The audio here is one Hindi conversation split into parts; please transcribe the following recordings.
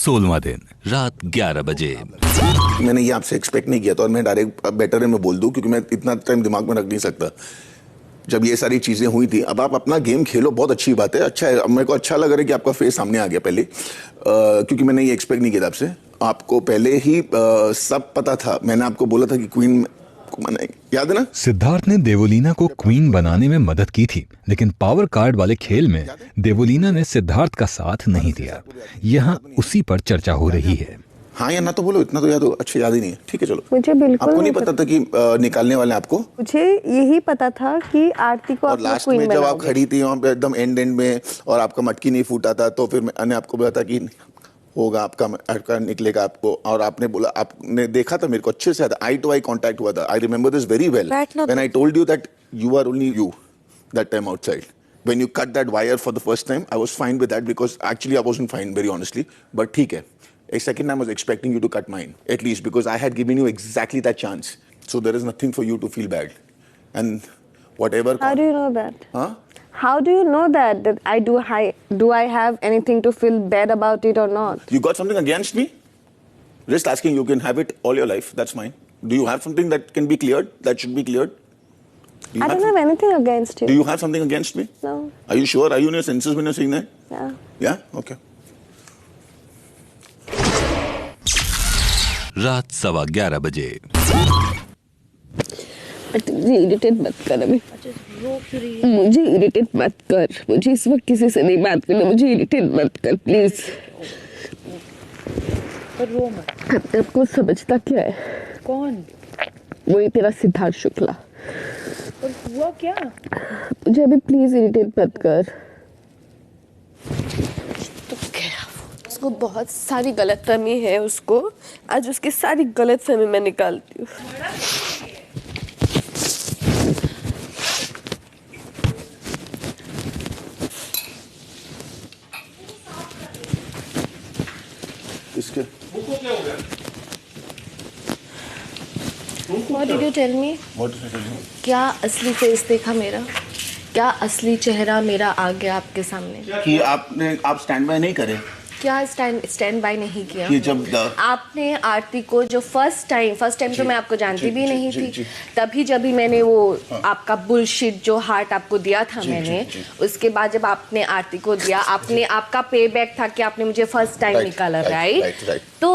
16वां दिन रात 11 बजे। मैंने ये आपसे एक्सपेक्ट नहीं किया था और मैं डायरेक्ट बेटर है मैं बोल दूं क्योंकि मैं इतना टाइम दिमाग में रख नहीं सकता जब ये सारी चीजें हुई थी। अब आप अपना गेम खेलो, बहुत अच्छी बात है, अच्छा है। अब मेरे को अच्छा लग रहा है कि आपका फेस सामने आ गया पहले, क्योंकि मैंने ये एक्सपेक्ट नहीं किया था आपसे। आपको पहले ही सब पता था। मैंने आपको बोला था कि क्वीन को बनाएंगे, याद है ना? सिद्धार्थ ने देवोलीना को क्वीन बनाने में मदद की थी, लेकिन पावर कार्ड वाले खेल में देवोलीना ने सिद्धार्थ का साथ नहीं दिया। यहाँ उसी पर चर्चा हो रही है। हाँ या ना तो बोलो, इतना तो याद हो। अच्छा, याद ही नहीं है, ठीक है चलो। मुझे बिल्कुल आपको नहीं पता था कि निकालने वाले आपको? मुझे यही पता था कि आरती को और लास्ट में जब आप खड़ी थी वहाँ पे एकदम एंड में और आपका मटकी नहीं फूटा था, तो फिर मैंने आपको बताया कि होगा आपका निकलेगा आपको। और आपने बोला, आपने देखा था मेरे को अच्छे से, आई टू आई कांटेक्ट हुआ था। I remember this very well when I told you that you are only you that time outside. When you cut that wire for the first time, I was fine with that because actually I wasn't fine, very honestly. But ठीक है. A second time I was expecting you to cut mine, at least because I had given you exactly that chance. So there is nothing for you to feel bad. And whatever. How do you know that? Huh? How do you know that do I have anything to feel bad about it or not? You got something against me? Just asking. You can have it all your life. That's fine. Do you have something that can be cleared? That should be cleared? I don't have anything against you. Do you have something against me? No. Are you sure? Are you in your senses when you're saying that? Yeah. Yeah? Okay. रात 11:15 बजे। मुझे इरिटेट मत कर अभी। मुझे इरिटेट मत कर। मुझे इस वक्त किसी से नहीं बात करनी। मुझे इरिटेट मत कर प्लीज। रो मत। आपको समझता क्या है? कौन? वही तेरा सिद्धार्थ शुक्ला। और हुआ क्या? मुझे अभी प्लीज इरिटेट मत कर। उसको बहुत सारी गलतफहमी है उसको। आज उसकी सारी गलतफहमी मैं निकालती हूँ। इसके What did you tell me? क्या असली फेस देखा मेरा? क्या असली चेहरा मेरा आ गया आपके सामने? कि आप स्टैंड बाय नहीं करे? क्या स्टैंड बाय नहीं किया? कि जब आपने आरती को जो फर्स्ट टाइम तो मैं आपको जानती भी नहीं थी, तभी जब भी मैंने वो आपका बुलशिट जो हार्ट आपको दिया था मैंने, उसके बाद जब आपने आरती को दिया, आपने आपका पे बैक था कि आपने मुझे फर्स्ट टाइम निकाला, राइट? तो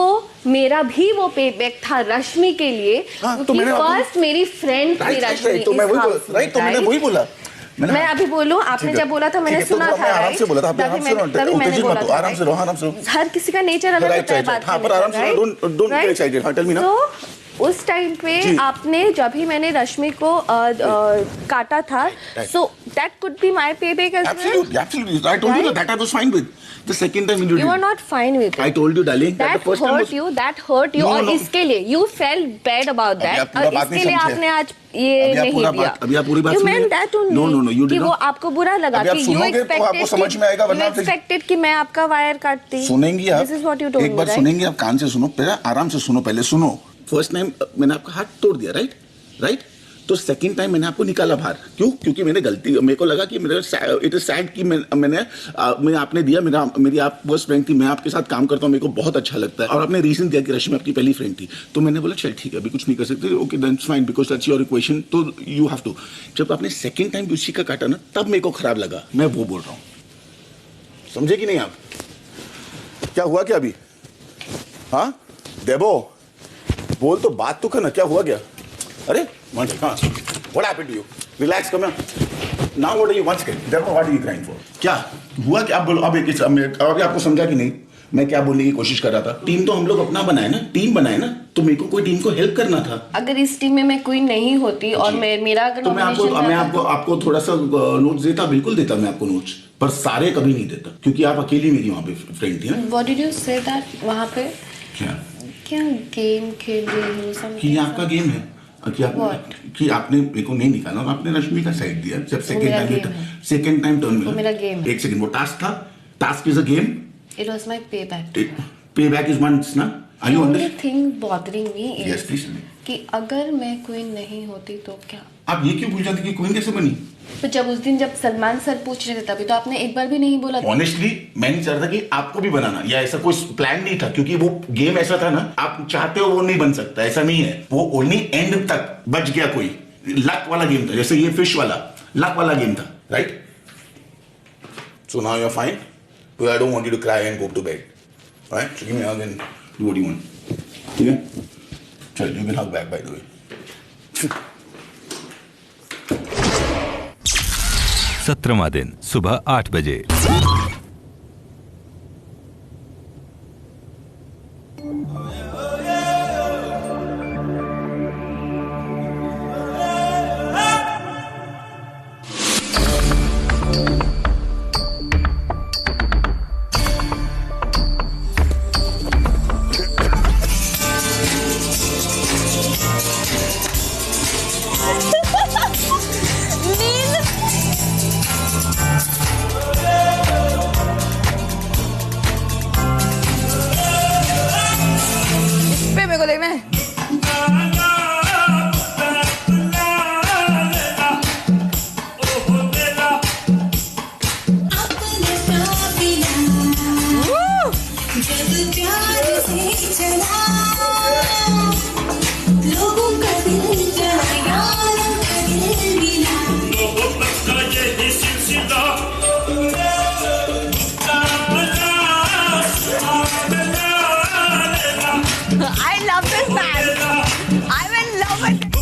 मेरा भी वो पे बैक था रश्मि के लिए, क्योंकि फर्स्ट मेरी फ्रेंड थी रश्मि। तो मैंने वही बोला। मैं अभी बोलूं, आपने जब बोला था मैंने सुना था, आराम से बोला था, तभी मैंने बोला था, आराम से रहो। हर किसी का नेचर अलग होता है बात करने का, आराम से डोंट गेट एक्साइटेड। हां, टेल मी ना। तो उस टाइम पे आपने जब भी मैंने रश्मि को काटा था, so that could be my pay back as well. Absolutely. I told you that I was fine with. The second time you did. You are not fine with it. I told you, darling, that the first time was. That hurt you. और इसके लिए you felt bad about that. और इसके लिए आपने आज ये नहीं दिया। अभी आप पूरी बात You meant that only. No, you did कि not. वो आपको बुरा लगा कि you आपको समझ में आएगा, वरना you expected कि मैं आपका वायर काटती। सुनेंगी आप? This is what you told me, एक बार सुनेंगी आप, कान से सुनो, पहले आराम से सुनो, पहले सुनो। फर्स्ट टाइम मैंने आपका हाथ तोड़ दिया, राइट? तो सेकंड टाइम मैंने आपको निकाला बाहर। क्यों? क्योंकि मैंने गलती, मेरे को लगा कि इट इज सैड कि मैंने आपने दिया, मेरी आप फर्स्ट फ्रेंड थी, मैं आपके साथ काम करता हूँ, मेरे को बहुत अच्छा लगता है, और आपने रीजन दिया कि रश्मि आपकी पहली फ्रेंड थी। तो मैंने बोला चल ठीक है, अभी कुछ नहीं कर सकते, okay that's fine, because that's your equation, तो यू हैव टू। जब आपने सेकंड टाइम उसी का काटा ना, तब मेरे को खराब लगा। मैं वो बोल रहा हूँ, समझे कि नहीं आप? क्या हुआ क्या अभी? हाँ देवो, बोल तो, बात तो करना, क्या हुआ क्या? अरे what happened to you? Relax, come here. Now what are you once again? Then what are you crying for? क्या हुआ क्या? आप बोलो। अब अभी आपको समझा कि नहीं मैं क्या बोलने की कोशिश कर रहा था? टीम तो हम लोग अपना बनाए ना, टीम बनाए ना, तो मेरे को कोई टीम को हेल्प करना था। अगर इस टीम में मैं कोई नहीं होती और मेरा अगर तो मैं आपको थोड़ा सा नोट्स देता, बिल्कुल देता मैं आपको नोट्स, पर सारे कभी नहीं देता, क्योंकि आप अकेली मेरी वहाँ पे फ्रेंड थी ना। What did you say that वहाँ पे? क्या गेम खेल रही हो? कि ये आपका गेम है कि आपने मेरे को नहीं निकाला और आपने रश्मि का साइड दिया। जब सेकंड टाइम टर्न में मेरा गेम है। एक सेकंड, वो टास्क था। Task is a game. It was my pay back is once ना। Only thing bothering me is yes, please. कि अगर मैं क्वीन नहीं होती तो क्या आप ये क्यों भूल जाते कि क्वीन कैसे बनी? तो जब उस दिन जब सलमान सर पूछ रहे थे तभी तो आपने एक बार भी नहीं बोला था। ऑनेस्टली मैं नहीं चाहता कि आपको भी बनाना, या ऐसा कोई प्लान नहीं था, क्योंकि वो गेम ऐसा था ना, आप चाहते हो वो नहीं बन सकता, ऐसा नहीं है। वो ओनली एंड तक बच गया, कोई लक वाला गेम था, जैसे ये फिश वाला लक वाला गेम था, right? So now you are fine, but I don't want you to cry and go to bed, right? So give me hug and do what you want, ठीक है? चल, you can hug back by the way. 17वां दिन सुबह 8 बजे। मेरे को देखना है। I love this man. I'm in love with it.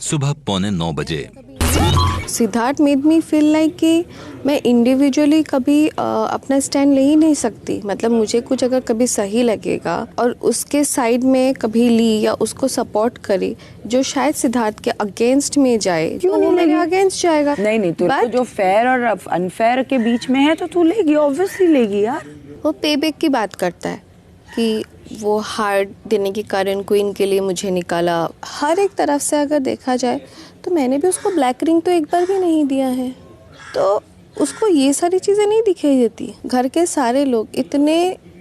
सुबह 8:45 बजे। Siddharth made me feel like कि मैं इंडिविजुअली कभी अपना स्टैंड ले ही नहीं सकती। मतलब मुझे कुछ अगर कभी सही लगेगा और उसके साइड में कभी ली या उसको सपोर्ट करी जो शायद सिद्धार्थ के अगेंस्ट में जाए, क्यों नहीं मेरे अगेंस्ट जाएगा? नहीं तो जो फेयर और अनफेयर के बीच में है तो तू लेगी, ऑब्वियसली लेगी यार। वो पेबैक की बात करता है कि वो हार्ड देने के कारण क्वीन के लिए मुझे निकाला। हर एक तरफ से अगर देखा जाए तो मैंने भी उसको ब्लैक रिंग तो एक बार भी नहीं दिया है, तो उसको ये सारी चीज़ें नहीं दिखाई देती। घर के सारे लोग इतने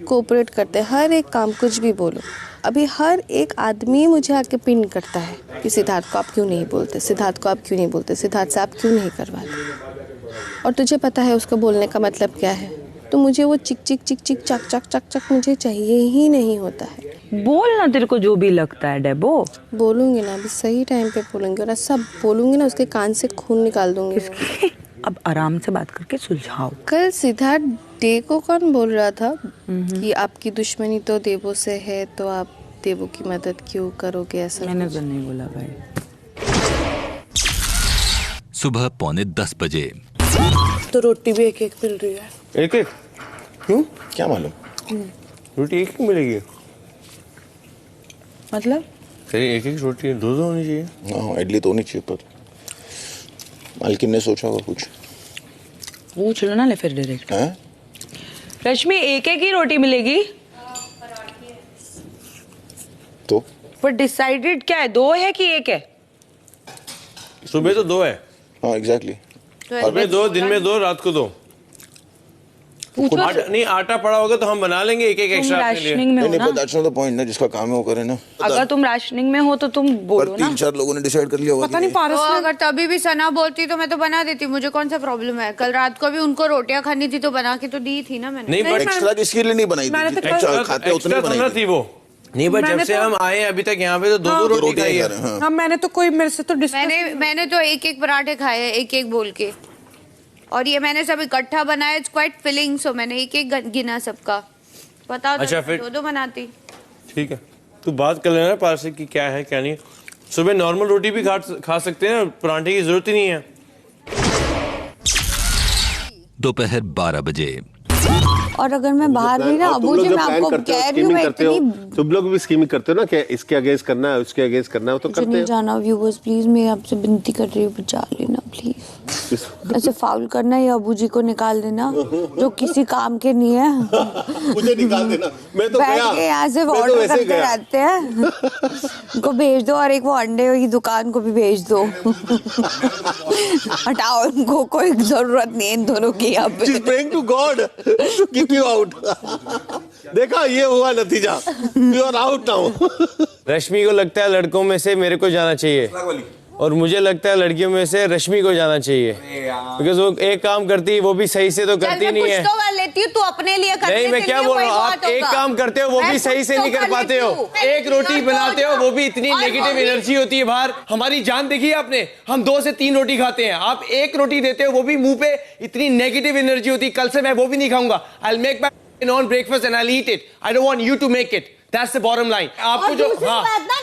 कोऑपरेट करते हैं, हर एक काम कुछ भी बोलो। अभी हर एक आदमी मुझे आके पिन करता है कि सिद्धार्थ को आप क्यों नहीं बोलते, सिद्धार्थ को आप क्यों नहीं बोलते, सिद्धार्थ से आप क्यों नहीं करवाते। और तुझे पता है उसको बोलने का मतलब क्या है, तो मुझे वो चिक चिक चिक चिक चक चक चक चक मुझे चाहिए ही नहीं होता है। बोल ना तेरे को जो भी लगता है डेबो। बोलूँगी ना, अभी सही टाइम पे बोलूँगी, और सब बोलूँगी ना उसके कान से खून निकाल दूँगी। अब आराम से बात करके सुलझाओ। कल सिद्धार्थ डे को कौन बोल रहा था कि आपकी दुश्मनी तो देवों से है तो आप देवों की मदद क्यों करोगे, ऐसा? मैंने तो नहीं बोला भाई। सुबह 9:45 बजे। तो रोटी भी एक एक मिल रही है। एक एक क्यों? क्या मालूम? रोटी एक ही मिलेगी? मतलब तेरी एक एक रोटी दो होनी चाहिए। हाँ, इडली तो होनी चाहिए, पर मालकिन ने सोचा होगा कुछ। पूछ लो ना, ले फिर डायरेक्ट। हैं? रश्मि एक एक ही रोटी मिलेगी तो पर डिसाइडेड क्या है, दो है कि एक है? सुबह तो दो है। हाँ एग्जैक्टली। सुबह दो, दिन में दो, रात को दो। नहीं आटा पड़ा होगा तो हम बना लेंगे एक एक एक्स्ट्रा अपने लिए। राशनिंग में हो ना? दैट्स नॉट द पॉइंट ना, जिसका काम है वो करे ना। अगर तुम राशनिंग में हो तो तुम बोलो ना। 3-4 लोगों ने डिसाइड कर लिया होगा। पता नहीं पारस ने अगर तभी भी सना बोलती तो मैं तो बना देती, मुझे कौन सा प्रॉब्लम है। कल रात को भी उनको रोटियां खानी थी तो बना के तो दी थी ना मैंने। नहीं बट एक्स्ट्रा किसके लिए नहीं बनाई थी, जितना खाते उतनी बनाई थी। थी वो। नहीं बट जब से हम आए अभी तक यहाँ पे तो दो रोटी खाई है। हाँ मैंने तो कोई मेरे से तो मैंने तो एक एक पराठे खाए हैं, एक एक बोल के, और ये मैंने सब इकट्ठा बनाया। इट्स क्वाइट फिलिंग, सो मैंने एक एक गिना सबका। बताओ अच्छा, तो फिर दो बनाती। ठीक है, तू बात कर लेना पास से कि क्या है क्या नहीं। सुबह नॉर्मल रोटी भी खा सकते हैं, पराठे की जरूरत ही नहीं है। दोपहर 12 बजे। और अगर मैं बाहर भी ना अबू जी, मैं आपको कह रही हूँ, मैं इतनी तुम लोग भी स्कीमिंग करते हो ना कि इसके अगेंस्ट करना है, उसके अगेंस्ट करना है, तो करते नहीं हैं। जाना व्यूअर्स, प्लीज मैं आपसे विनती कर रही हूँ, बचा लेना प्लीज। ऐसे फाउल करना या अबू जी को निकाल देना जो किसी काम के नहीं है। मुझे निकाल देना, मैं तो बैठ गया, के यहाँ से मैं तो ऑर्डर वैसे करते गया। रहते हैं। उनको भेज दो और एक वो अंडे की दुकान को भी भेज दो। हटाओ उनको, कोई जरूरत नहीं है इन दोनों की यहाँ पे। She's praying to God to keep you out. देखा, ये हुआ नतीजा, you are out now. रश्मि को लगता है लड़कों में से मेरे को जाना चाहिए और मुझे लगता है लड़कियों में से रश्मि को जाना चाहिए, बिकॉज वो एक काम करती है वो भी सही से तो करती नहीं है। कुछ तो कर लेती हूँ, तू अपने लिए करने नहीं, मैं के क्या लिए बोल रहा कोई हूँ, आप बात एक होगा। काम करते हो वो मैं भी सही कुछ से तो नहीं कर कर पाते लेती हो। हूँ। एक रोटी बनाते हो वो भी इतनी और नेगेटिव वो भी- एनर्जी होती है बाहर। हमारी जान देखी है आपने, हम 2 से 3 रोटी खाते हैं, आप एक रोटी देते हो वो भी मुंह पे इतनी नेगेटिव एनर्जी होती है। कल से मैं वो भी नहीं खाऊंगा। I will make my own breakfast and I will eat it. I don't want you to make it. That's the bottom line. आपको जो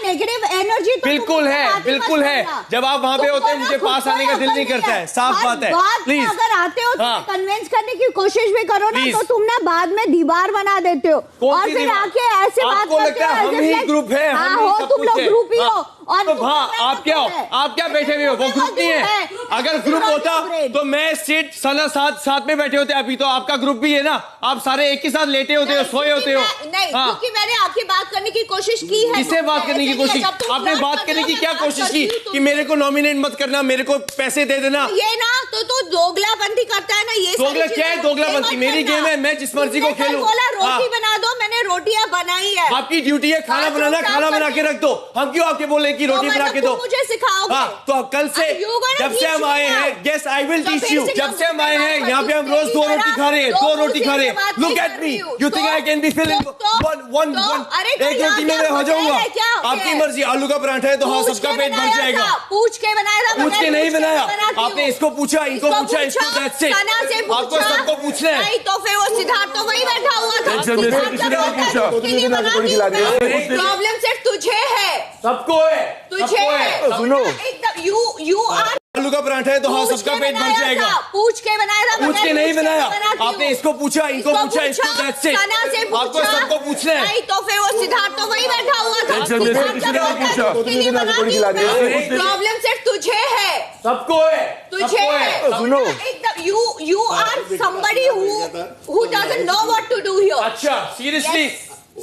नेगेटिव एनर्जी बिल्कुल है, बिल्कुल है। जब आप वहाँ पे होते हैं मुझे पास आने का दिल नहीं करता है, साफ बात है। प्लीज अगर आते हो हाँ। तो कन्विंस करने की कोशिश भी करो ना, Please। तो तुम ना बाद में दीवार बना देते हो कौन और सी फिर दीवार? आके ऐसे बात आपको करते लगता है हो हम as if he like- group है, हम हाँ, ही हो सब तुम कुछ लोग है। ग्रुप ही हाँ। हो। और तो तुम हाँ, लोग आप क्या हो? है। आप क्या बैठे हुए हो? वो ग्रुप नहीं है। अगर ग्रुप होता तो मैं सीट सना साथ में बैठे होते। अभी तो आपका ग्रुप भी है ना, आप सारे एक ही साथ लेटे होते हो, सोए होते हो। नहीं, हाँ। क्योंकि मैंने आपकी बात करने की कोशिश की है। किससे बात करने की कोशिश? आपने बात करने की क्या कोशिश की कि मेरे को नॉमिनेट मत करना, मेरे को पैसे दे देना। ये ना तो तू दोगलापंती करता है ना, ये सारी दोगला चीजें क्या है? मत दोगलापंती करना। मेरी गेम है, मैं जिस मर्जी को तुमने कल खेलूं। बोला रोटी हाँ। बना दो, मैंने रोटियां बनाई है। आपकी ड्यूटी है खाना बाथरूम बनाना, साफ खाना बना के करनी। रख दो। हम क्यों आपके बोले कि रोटी बना के दो? तुम मुझे सिखाओगे। हाँ, तो कल से And you gonna जब से teach हम me आए now? हैं, yes I will तो teach फिर you। से जब से हम आए हैं बात यहाँ पे हम रोज करती 2 थी, रोटी खा रहे हैं, दो 2 रोटी खा रहे बात हैं। नहीं Look कर at रही me, हूँ। you think I can be filled in one अरे तो एक यहाँ रोटी में क्या मैं हो होता है? जाऊंगा। क्या होता आपकी है? मर्जी। आलू का पराठा है तो हाँ, सबका पेट भर जाएगा। पूछ के बनाया था, पूछ के नहीं बनाया, आपने इसको पूछा, इनको पूछा, इसको सना that's it। से आपको पूछा। सबको पूछना है। नहीं तो फिर वो सिद्धार्थ तो वही बैठा हुआ था। किसी ने प्रॉब्लम सिर्फ तुझे है, सबको है, तुझे है। सुनो। एकदम यू आर। आलू का पराठा है तो हाँ, सबका पेट भर जाएगा। पूछ के बनाया था, पूछ के नहीं बनाया, आपने इसको पूछा, इनको पूछा, इसको इसको that's it। सना से पूछा। आपको सबको पूछना है। नहीं तो फिर वो सिद्धार्थ तो वही बैठा हुआ था। प्रॉब्लम सिर्फ तुझे है, सबको है, तुझे है। सुनो। एकदम you are somebody who doesn't know what to do here. अच्छा, सीरियसली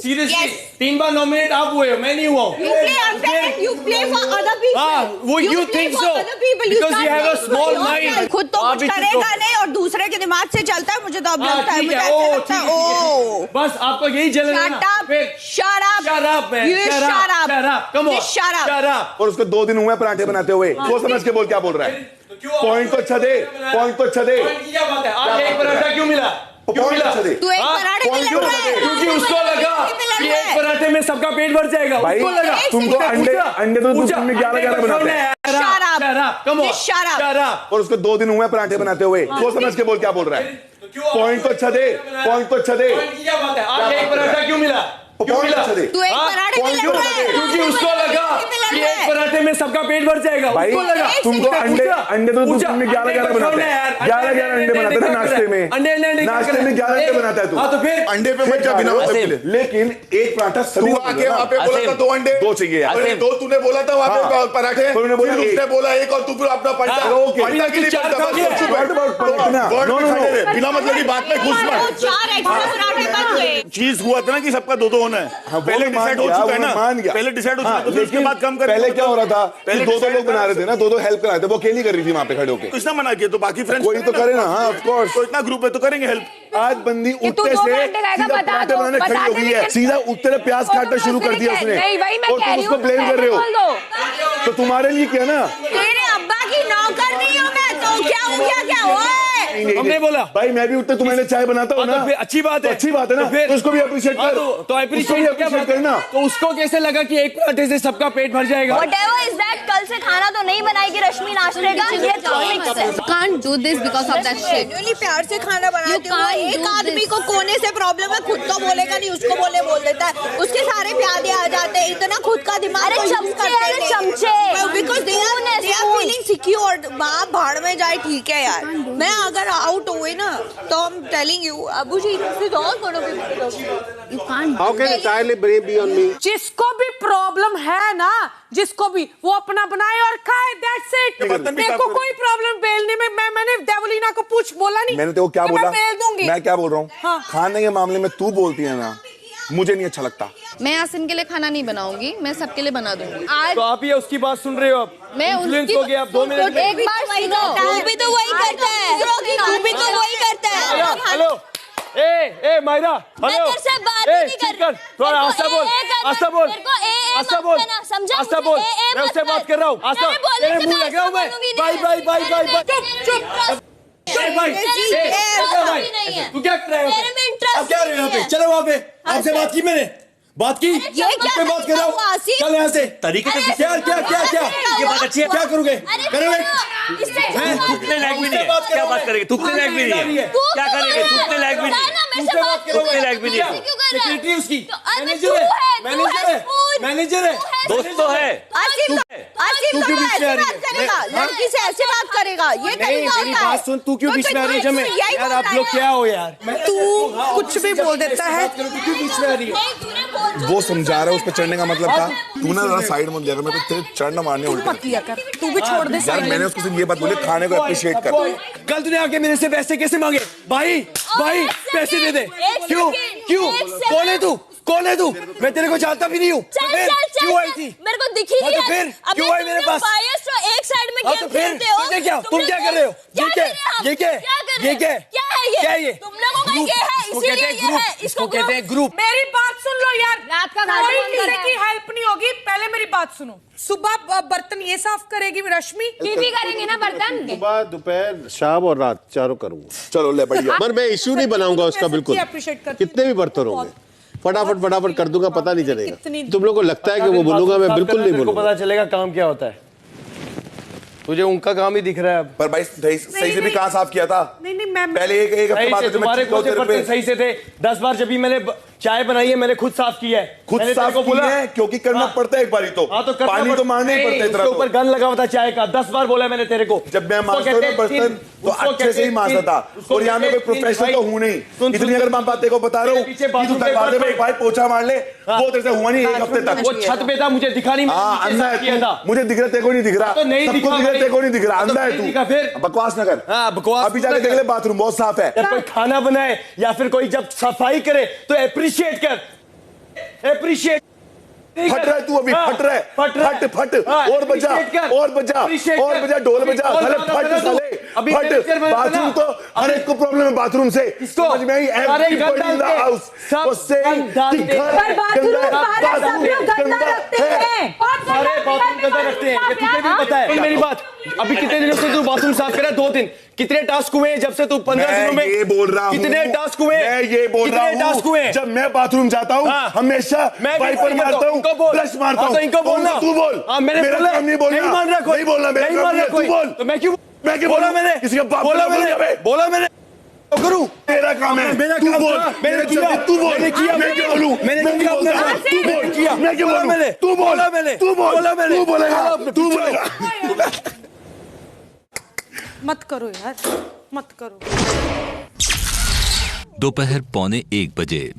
सीरियसली Yes. 3 बार नॉमिनेट आप हुए हो, मैं नहीं हुआ हूँ। You play unfair and you play for other people. हाँ, वो you play think for so? other people. Because you start have a playing for small yourself. mind. खुद तो आप कुछ भी चुप करेगा रहो। नहीं और दूसरे के दिमाग से चलता है। मुझे तो अब हाँ, लगता है, ठीक मुझे है, ऐसे ओ, लगता ठीक है, है, ओ बस आपको यही जलन है ना। Shut up. फिर Shut up. shut up, man. You Shut shut up. up. Shut up. Come on. Just shut up. Shut up. और उसको 2 दिन हुए पराठे बनाते हुए, वो समझ के बोल क्या बोल रहा है। तो क्यों पॉइंट तो अच्छा दे, पॉइंट तो अच्छा दे। पॉइंट की क्या बात है? आप एक पराठा क्यों मिला? क्यों पॉइंट मिला? अच्छा दे। तू एक हाँ? पराठे में लड़ रहा है। क्योंकि उसको लगा कि एक पराठे में सबका पेट भर जाएगा। भाई, उसको लगा। तुमको अंडे तो पूछा, तुमने 11 बनाते हैं। Shut up. Shut up. Come on. Just shut up. Shut up. और उसको 2 दिन हुए पराठे बनाते हुए, वो समझ के बोल क्या बोल रहा है। पॉइंट तो अच्छा दे, पॉइंट तो अच्छा दे। पॉइंट की क्या बात है? आप एक पराठा क्यों मिला? क्यों पॉइंट मिला? अच्छा दे। तू एक हाँ? पराठे में लड़ रहा है। क्योंकि उसको लगा कि एक पराठे में सबका पेट भर जाएगा। भाई, उसको लगा। तुमको अंडे तो पूछा, तुमने 11 बनाते हैं। 11 अंडे बनाते हैं नाश्ते में। नाश्ते में 11 अंडे बनाता है तू। हाँ, तो फिर अंडे पे मत जा बिना मतलब के लिए। लेकिन एक पराठा सभी तू आके वहाँ पे बोला था 2 अंडे, 2 चाहिए यार। अरे 2 तूने बोला था वहाँ पे हाँ। पराठे, तो उन्होंने बोला फिर उसने एक। बोला 1 और तू फिर अपना पंटा हाँ, ओके। पंटा के लिए चार पंटा, खा बस लिया। चुप What about पंटा? वर्ड No, में no, खड़े no. रहे, बिना मतलब की बात में घुस मत। 4 एक्स्ट्रा पराठे बन गए। चीज हुआ था ना कि सबका 2-2 होना है। हाँ, वो पहले मैं मान डिसाइड हो गया, चुका है वो ना, मैं मान गया। पहले डिसाइड हो चुका हाँ, है, तो फिर उसके लेकिन बाद कम कर। पहले क्या हो रहा था कि पहले 2-2 decide लोग बना करा। रहे थे ना, 2-2 हेल्प करा रहे थे, वो अकेली कर रही थी वहाँ पे खड़े होके। किसने मना किया? तो बाकी फ्रेंड्स कोई तो करे ना। हाँ, ऑफ कोर्स। तो इतना ग्रुप है तो करेंगे हेल्प। आज बंदी तू उठते 2 से घंटे का सीधा बता पराठे दो, बनाने बता खड़ी हो दे गई है, लेकिन- सीधा उठते से प्याज काटना शुरू कर दिया उसने। नहीं भाई, मैं और कह तुम रही उसको हूँ, ब्लेम कर रहे हो। बोल दो। तो तुम्हारे लिए क्या ना, तेरे अब्बा की नौकर नहीं हूँ मैं, तो क्या हूँ क्या ओए? हमने बोला भाई मैं भी उठते तुम्हारे लिए चाय बनाता हूँ हाँ, ना। तो फिर अच्छी बात है। तो अच्छी बात है ना, तो फिर- तो उसको भी अप्रिशिएट हाँ, कर। तो उसको भी अप्रिशिएट अप्रिशिएट करना। तो उसको कैसे लगा कि एक पराठे से सबका पेट भर जाएगा? Whatever is that, कल से खाना तो नहीं बनाएगी रश्मि नाश्ते का। ये comics है। can't do this because of that shit. Genuinely प्यार से खाना बनाती हूँ। can't एक do आदमी this. को कोने से प्रॉब्लम है, खुद तो बोलेगा नहीं, उसको बोल देता है। उसके सारे प्यादे आ जाते हैं, इतना खुद का दिमाग अरे को use चमचे, करते अरे नहीं। चमचे। Because they are feeling secure। बाप भाड़ में जाए, ठीक है यार। मैं अगर आउट हुई ना तो I'm telling you, Abu ji this is all gonna be because of you. You can't. How can entirely blame be on me? जिसको भी प्रॉब्लम है ना, जिसको भी वो अपना बनाए और खाए, दैट्स इट। मेरे को कोई प्रॉब्लम बेलने में, मैंने देवलीना को पूछ बोला नहीं, मैंने तो क्या बोला, मैं बेल दूंगी। मैं क्या बोल रहा हूँ, हाँ। खाने के मामले में तू बोलती है ना, मुझे नहीं अच्छा लगता। मैं आसिम के लिए खाना नहीं बनाऊंगी, मैं सबके लिए बना दूंगी। तो आप ये उसकी बात सुन रहे हो, अब मैं इन्फ्लुएंस हो गया। आप 2 मिनट एक बार सुनो, तू भी तो वही करता है, तू भी तो वही करता है। हेलो ए मायरा, हेलो, मैं तेरे से बात ही नहीं कर रही। थोड़ा आस्था बोल, आस्था बोल, आस्था बोल, समझा? आस्था बोल, मैं उससे बात कर रहा हूँ। आस्था, तेरे मुंह लग रहा हूँ मैं। बाय। चुप भाई, तू क्या कर रहा है? अब क्या रहे हो यहाँ पे? चलो वहाँ पे, आपसे बात की मैंने, बात की, क्या बात कर रहा हूँ। चल यहाँ से, तरीके से क्या ये बात अच्छी है, क्या करोगे? थूकने लायक भी नहीं है, क्या बात करेंगे? थूकने लायक भी नहीं है, क्या करेंगे? थूकने लायक भी नहीं है, थूकने लायक भी नहीं है। सेक्रेटरी उसकी, मैनेजर है, दोस्त तो है। आसिम तो ऐसे बात करेगा, लड़की से ऐसे बात करेगा, ये नहीं, मेरी बात सुन, तू क्यों बीच में आ रही है? जमे यार, आप लोग क्या हो यार? तू कुछ भी बोल देता है। तू क्यों बीच में आ रही है? वो समझा रहा है, उस पर चढ़ने का मतलब था, तू ना जरा साइड में लिया कर, मैं तो तेरे चढ़ना मारने उल्टा मत लिया कर, तू भी छोड़ दे। यार मैंने उसको सिर्फ ये बात बोली, खाने को अप्रिशिएट कर। कल तूने आके मेरे से पैसे कैसे मांगे? भाई पैसे दे दे। क्यों कौन है तू? मैं तेरे को जानता भी नहीं हूँ। क्यों आई थी? मेरे को दिखी नहीं है। फिर क्यों आई मेरे पास? एक साइड में गेम खेलते हो। तुम क्या कर रहे हो? ये क्या है ये? तुम लोगों का ये है, इसीलिए ये है। इसको कहते हैं ग्रुप। मेरी बात सुन लो यार, रात का कोई खाना किसी की हेल्प नहीं होगी। पहले मेरी बात सुनो। सुबह बर्तन ये साफ करेगी रश्मि, भी करेंगे ना बर्तन। सुबह, दोपहर, शाम और रात चारों करूंगा। चलो ले बढ़िया। पर मैं इशू नहीं बनाऊंगा उसका, बिल्कुल। कितने भी बर्तन होंगे फटाफट कर दूंगा, पता नहीं चलेगा। तुम लोगों को लगता है कि वो बोलूंगा, मैं बिल्कुल नहीं बोलूंगा। पता चलेगा काम क्या होता है। तुझे उनका काम ही दिख रहा है अब। पर भाई सही से भी कहाँ साफ किया था? नहीं मैं पहले एक हफ्ते बाद तुम्हारे कौन से बर्तन सही से थे? 10 बार जब भी मैंने चाय बनाई है, मैंने खुद साफ किया है। खुद साफ किया है क्योंकि करना पड़ता है एक बारी तो। पानी तो मारना ही पड़ता है। उसके ऊपर गन लगा हुआ था चाय का। 10 बार बोला मैंने तेरे को। जब मैं मारता हूँ बर्तन तो अच्छे से ही मारता था। और यहाँ में कोई प्रोफेशनल तो हूँ नहीं। इतनी अगर मैं बातें को बता रहा हूँ, एक भाई पोछा मार ले, वो तेरे से हुआ नहीं एक हफ्ते तक। वो छत पे था, मुझे दिखा नहीं। मुझे दिख रहा, तेरे को नहीं दिख रहा। सबको दिख रहा, तेरे को नहीं दिख रहा। अंधा है तू, फिर बकवास न कर। बकवास अभी जाके देख ले, बाथरूम बहुत साफ है। जब कोई खाना बनाए या फिर कोई जब सफाई करे तो अप्रिशिएट कर। अप्रिशिएट फट रहा है तू, अभी फट रहा है। फट और बजा ढोल बजा। साले फट बाथरूम तो हर एक को प्रॉब्लम है बाथरूम से। समझ में आई? एवरीबॉडी इन द हाउस सारे बाथरूम गंदा रखते हैं, ये तुझे भी पता है। मेरी बात, अभी कितने दिनों से तू बाथरूम साफ कर रहा है? 2 दिन। कितने टास्क हुए जब से तू 15 दिनों में? ये बोल रहा हूँ, कितने टास्क हुए? मैं ये बोल रहा हूँ, जब मैं बाथरूम जाता हूँ हमेशा वाइपर मारता हूँ, ब्रश मारता हूँ। इनको बोलना, तू बोल। मेरा काम नहीं बोलना, नहीं बोलना, तू बोल। तो मैं क्यों बोला? मैंने किसी का बाप बोला मैंने करूं? मेरा काम है, मेरा तू बोल। मैंने किया, तू बोल। मैंने किया, मैं क्यों बोलूं? मैंने किया, तू बोल। मैं क्यों बोलूं? मैंने तू बोला मैंने, तू बोलेगा। मत करो यार, मत करो। दोपहर 1:45 बजे।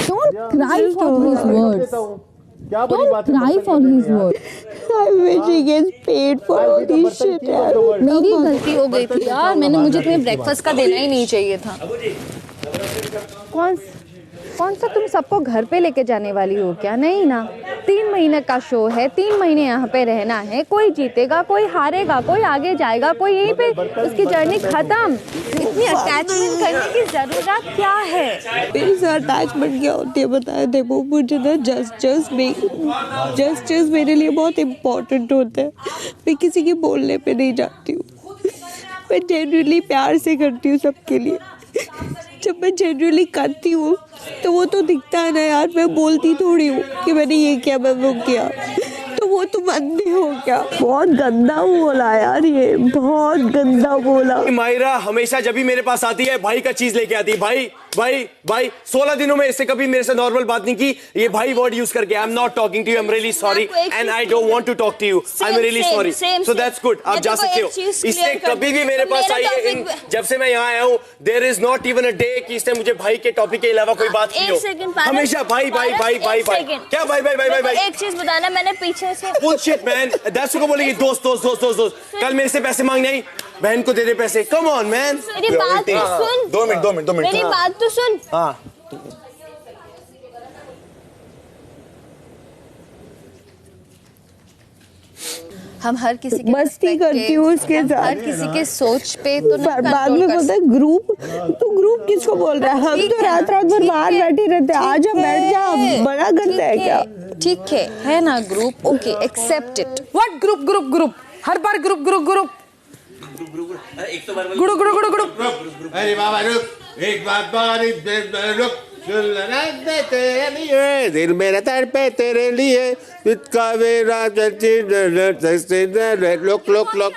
Don't cry for his words. Don't cry for his words. I wish he gets paid for all this shit यार। मेरी गलती हो गई थी यार, मुझे तुम्हें ब्रेकफास्ट का देना ही नहीं चाहिए था। कौन सा तुम सबको घर पे लेके जाने वाली हो क्या? नहीं ना, 3 महीने का शो है, 3 महीने यहाँ पे रहना है। कोई जीतेगा, कोई हारेगा, कोई आगे जाएगा, कोई यहीं पे उसकी जर्नी खत्म। इतनी अटैचमेंट करने की जरूरत क्या है? मेरे से अटैचमेंट क्या होती है बताया? देखो मुझे ना जस्ट मेरे लिए बहुत इम्पोर्टेंट होता है। मैं किसी के बोलने पे नहीं जाती हूँ, मैं जेन्युइनली प्यार से करती हूँ सबके लिए। जब मैं जेन्युइनली करती हूँ तो वो तो दिखता है ना यार। मैं बोलती थोड़ी हूँ कि मैंने ये किया, मैं वो किया, तो वो तुम अंधे हो क्या? बहुत गंदा बोला यार, ये बहुत गंदा बोला। मायरा हमेशा जब भी मेरे पास आती है भाई का चीज लेके आती है। भाई भाई 16 दिनों में इससे कभी मेरे से नॉर्मल बात नहीं की, ये भाई वर्ड यूज करके। I am not talking to you, I am really sorry and I don't want to talk to you, I am really sorry. So that's good, आप जा सकते हो। इससे कभी भी मेरे पास आई है, जब से मैं यहाँ आया हूँ, there is not even a day कि इसने मुझे भाई के टॉपिक के अलावा कोई बात की हो। हमेशा भाई भाई भाई भाई भाई। क्या भाई भाई भाई भाई भाई? एक चीज बताना, मैंने पीछे से बुलशिट मैन, दैट्स को बोलेगी दोस्त दोस्त दोस्त दोस्त दोस्त। कल मेरे से पैसे मांगने आई, बहन को दे दे पैसे। कम ऑन मैन, मेरी बात तो सुन। 2 मिनट मेरी बात तो सुन। हाँ हम हर किसी के मस्ती करती हूँ उसके साथ, हर किसी के सोच पे तो नहीं बाद में बोलता है ग्रुप, तो ग्रुप किसको बोल रहा है? हम तो रात भर बाहर बैठे रहते हैं, आज हम बैठ जा, बड़ा करता है क्या? ठीक है ना group, okay accept it. What group group group? हर बार ग्रुप ग्रुप ग्रुप गुड़ु गुड़ु गुड़ु गुड़ु। अरे बाबा रुक, एक बात रुक, तेरे लिए दिल मेरा तड़पे तेरे लिए, इसका मेरा लोक लोक लोक।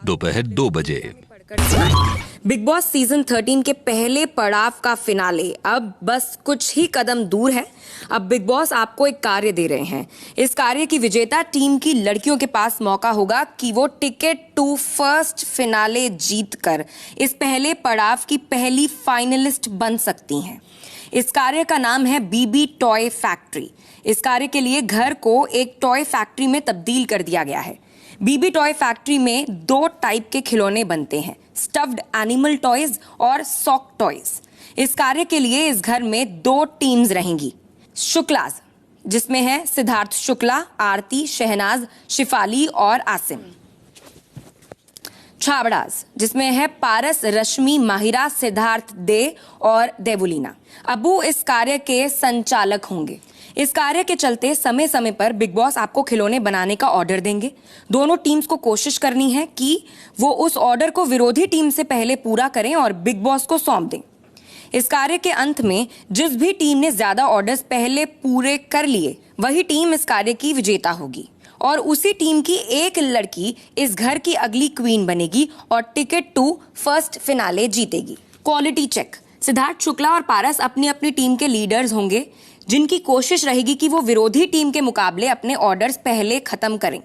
दोपहर 2 बजे। बिग बॉस सीजन 13 के पहले पड़ाव का फिनाले अब बस कुछ ही कदम दूर है। अब बिग बॉस आपको एक कार्य दे रहे हैं। इस कार्य की विजेता टीम की लड़कियों के पास मौका होगा कि वो टिकट टू फर्स्ट फिनाले जीतकर इस पहले पड़ाव की पहली फाइनलिस्ट बन सकती हैं। इस कार्य का नाम है बीबी टॉय फैक्ट्री। इस कार्य के लिए घर को एक टॉय फैक्ट्री में तब्दील कर दिया गया है। बीबी टॉय फैक्ट्री में 2 टाइप के खिलौने बनते हैं, स्टफ्ड एनिमल टॉयज और सॉक टॉयज। इस कार्य के लिए इस घर में 2 टीम्स रहेंगी। शुक्लाज, जिसमें है सिद्धार्थ शुक्ला, आरती, शहनाज, शिफाली और आसिम। छाबड़ाज, जिसमें है पारस, रश्मि, माहिरा, सिद्धार्थ दे और देवुलीना। अबू इस कार्य के संचालक होंगे। इस कार्य के चलते समय समय पर बिग बॉस आपको खिलौने बनाने का ऑर्डर देंगे। दोनों टीम्स को कोशिश करनी है कि वो उस ऑर्डर को विरोधी टीम से पहले पूरा करें और बिग बॉस को सौंप दें। इस कार्य के अंत में जिस भी टीम ने ज्यादा ऑर्डर्स पहले पूरे कर लिए, वही टीम इस कार्य की विजेता होगी और उसी टीम की एक लड़की इस घर की अगली क्वीन बनेगी और टिकट टू फर्स्ट फिनाले जीतेगी। क्वालिटी चेक, सिद्धार्थ शुक्ला और पारस अपनी अपनी टीम के लीडर्स होंगे, जिनकी कोशिश रहेगी कि वो विरोधी टीम के मुकाबले अपने ऑर्डर्स पहले खत्म करें।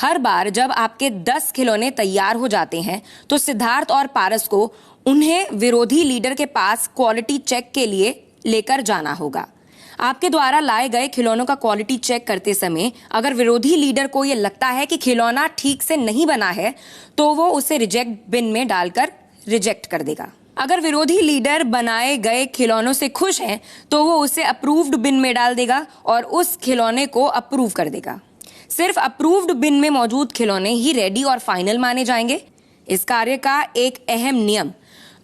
हर बार जब आपके 10 खिलौने तैयार हो जाते हैं तो सिद्धार्थ और पारस को उन्हें विरोधी लीडर के पास क्वालिटी चेक के लिए लेकर जाना होगा। आपके द्वारा लाए गए खिलौनों का क्वालिटी चेक करते समय अगर विरोधी लीडर को यह लगता है कि खिलौना ठीक से नहीं बना है तो वो उसे रिजेक्ट बिन में डालकर रिजेक्ट कर देगा। अगर विरोधी लीडर बनाए गए खिलौनों से खुश हैं तो वो उसे अप्रूव्ड बिन में डाल देगा और उस खिलौने को अप्रूव कर देगा। सिर्फ अप्रूव्ड बिन में मौजूद खिलौने ही रेडी और फाइनल माने जाएंगे। इस कार्य का एक अहम नियम,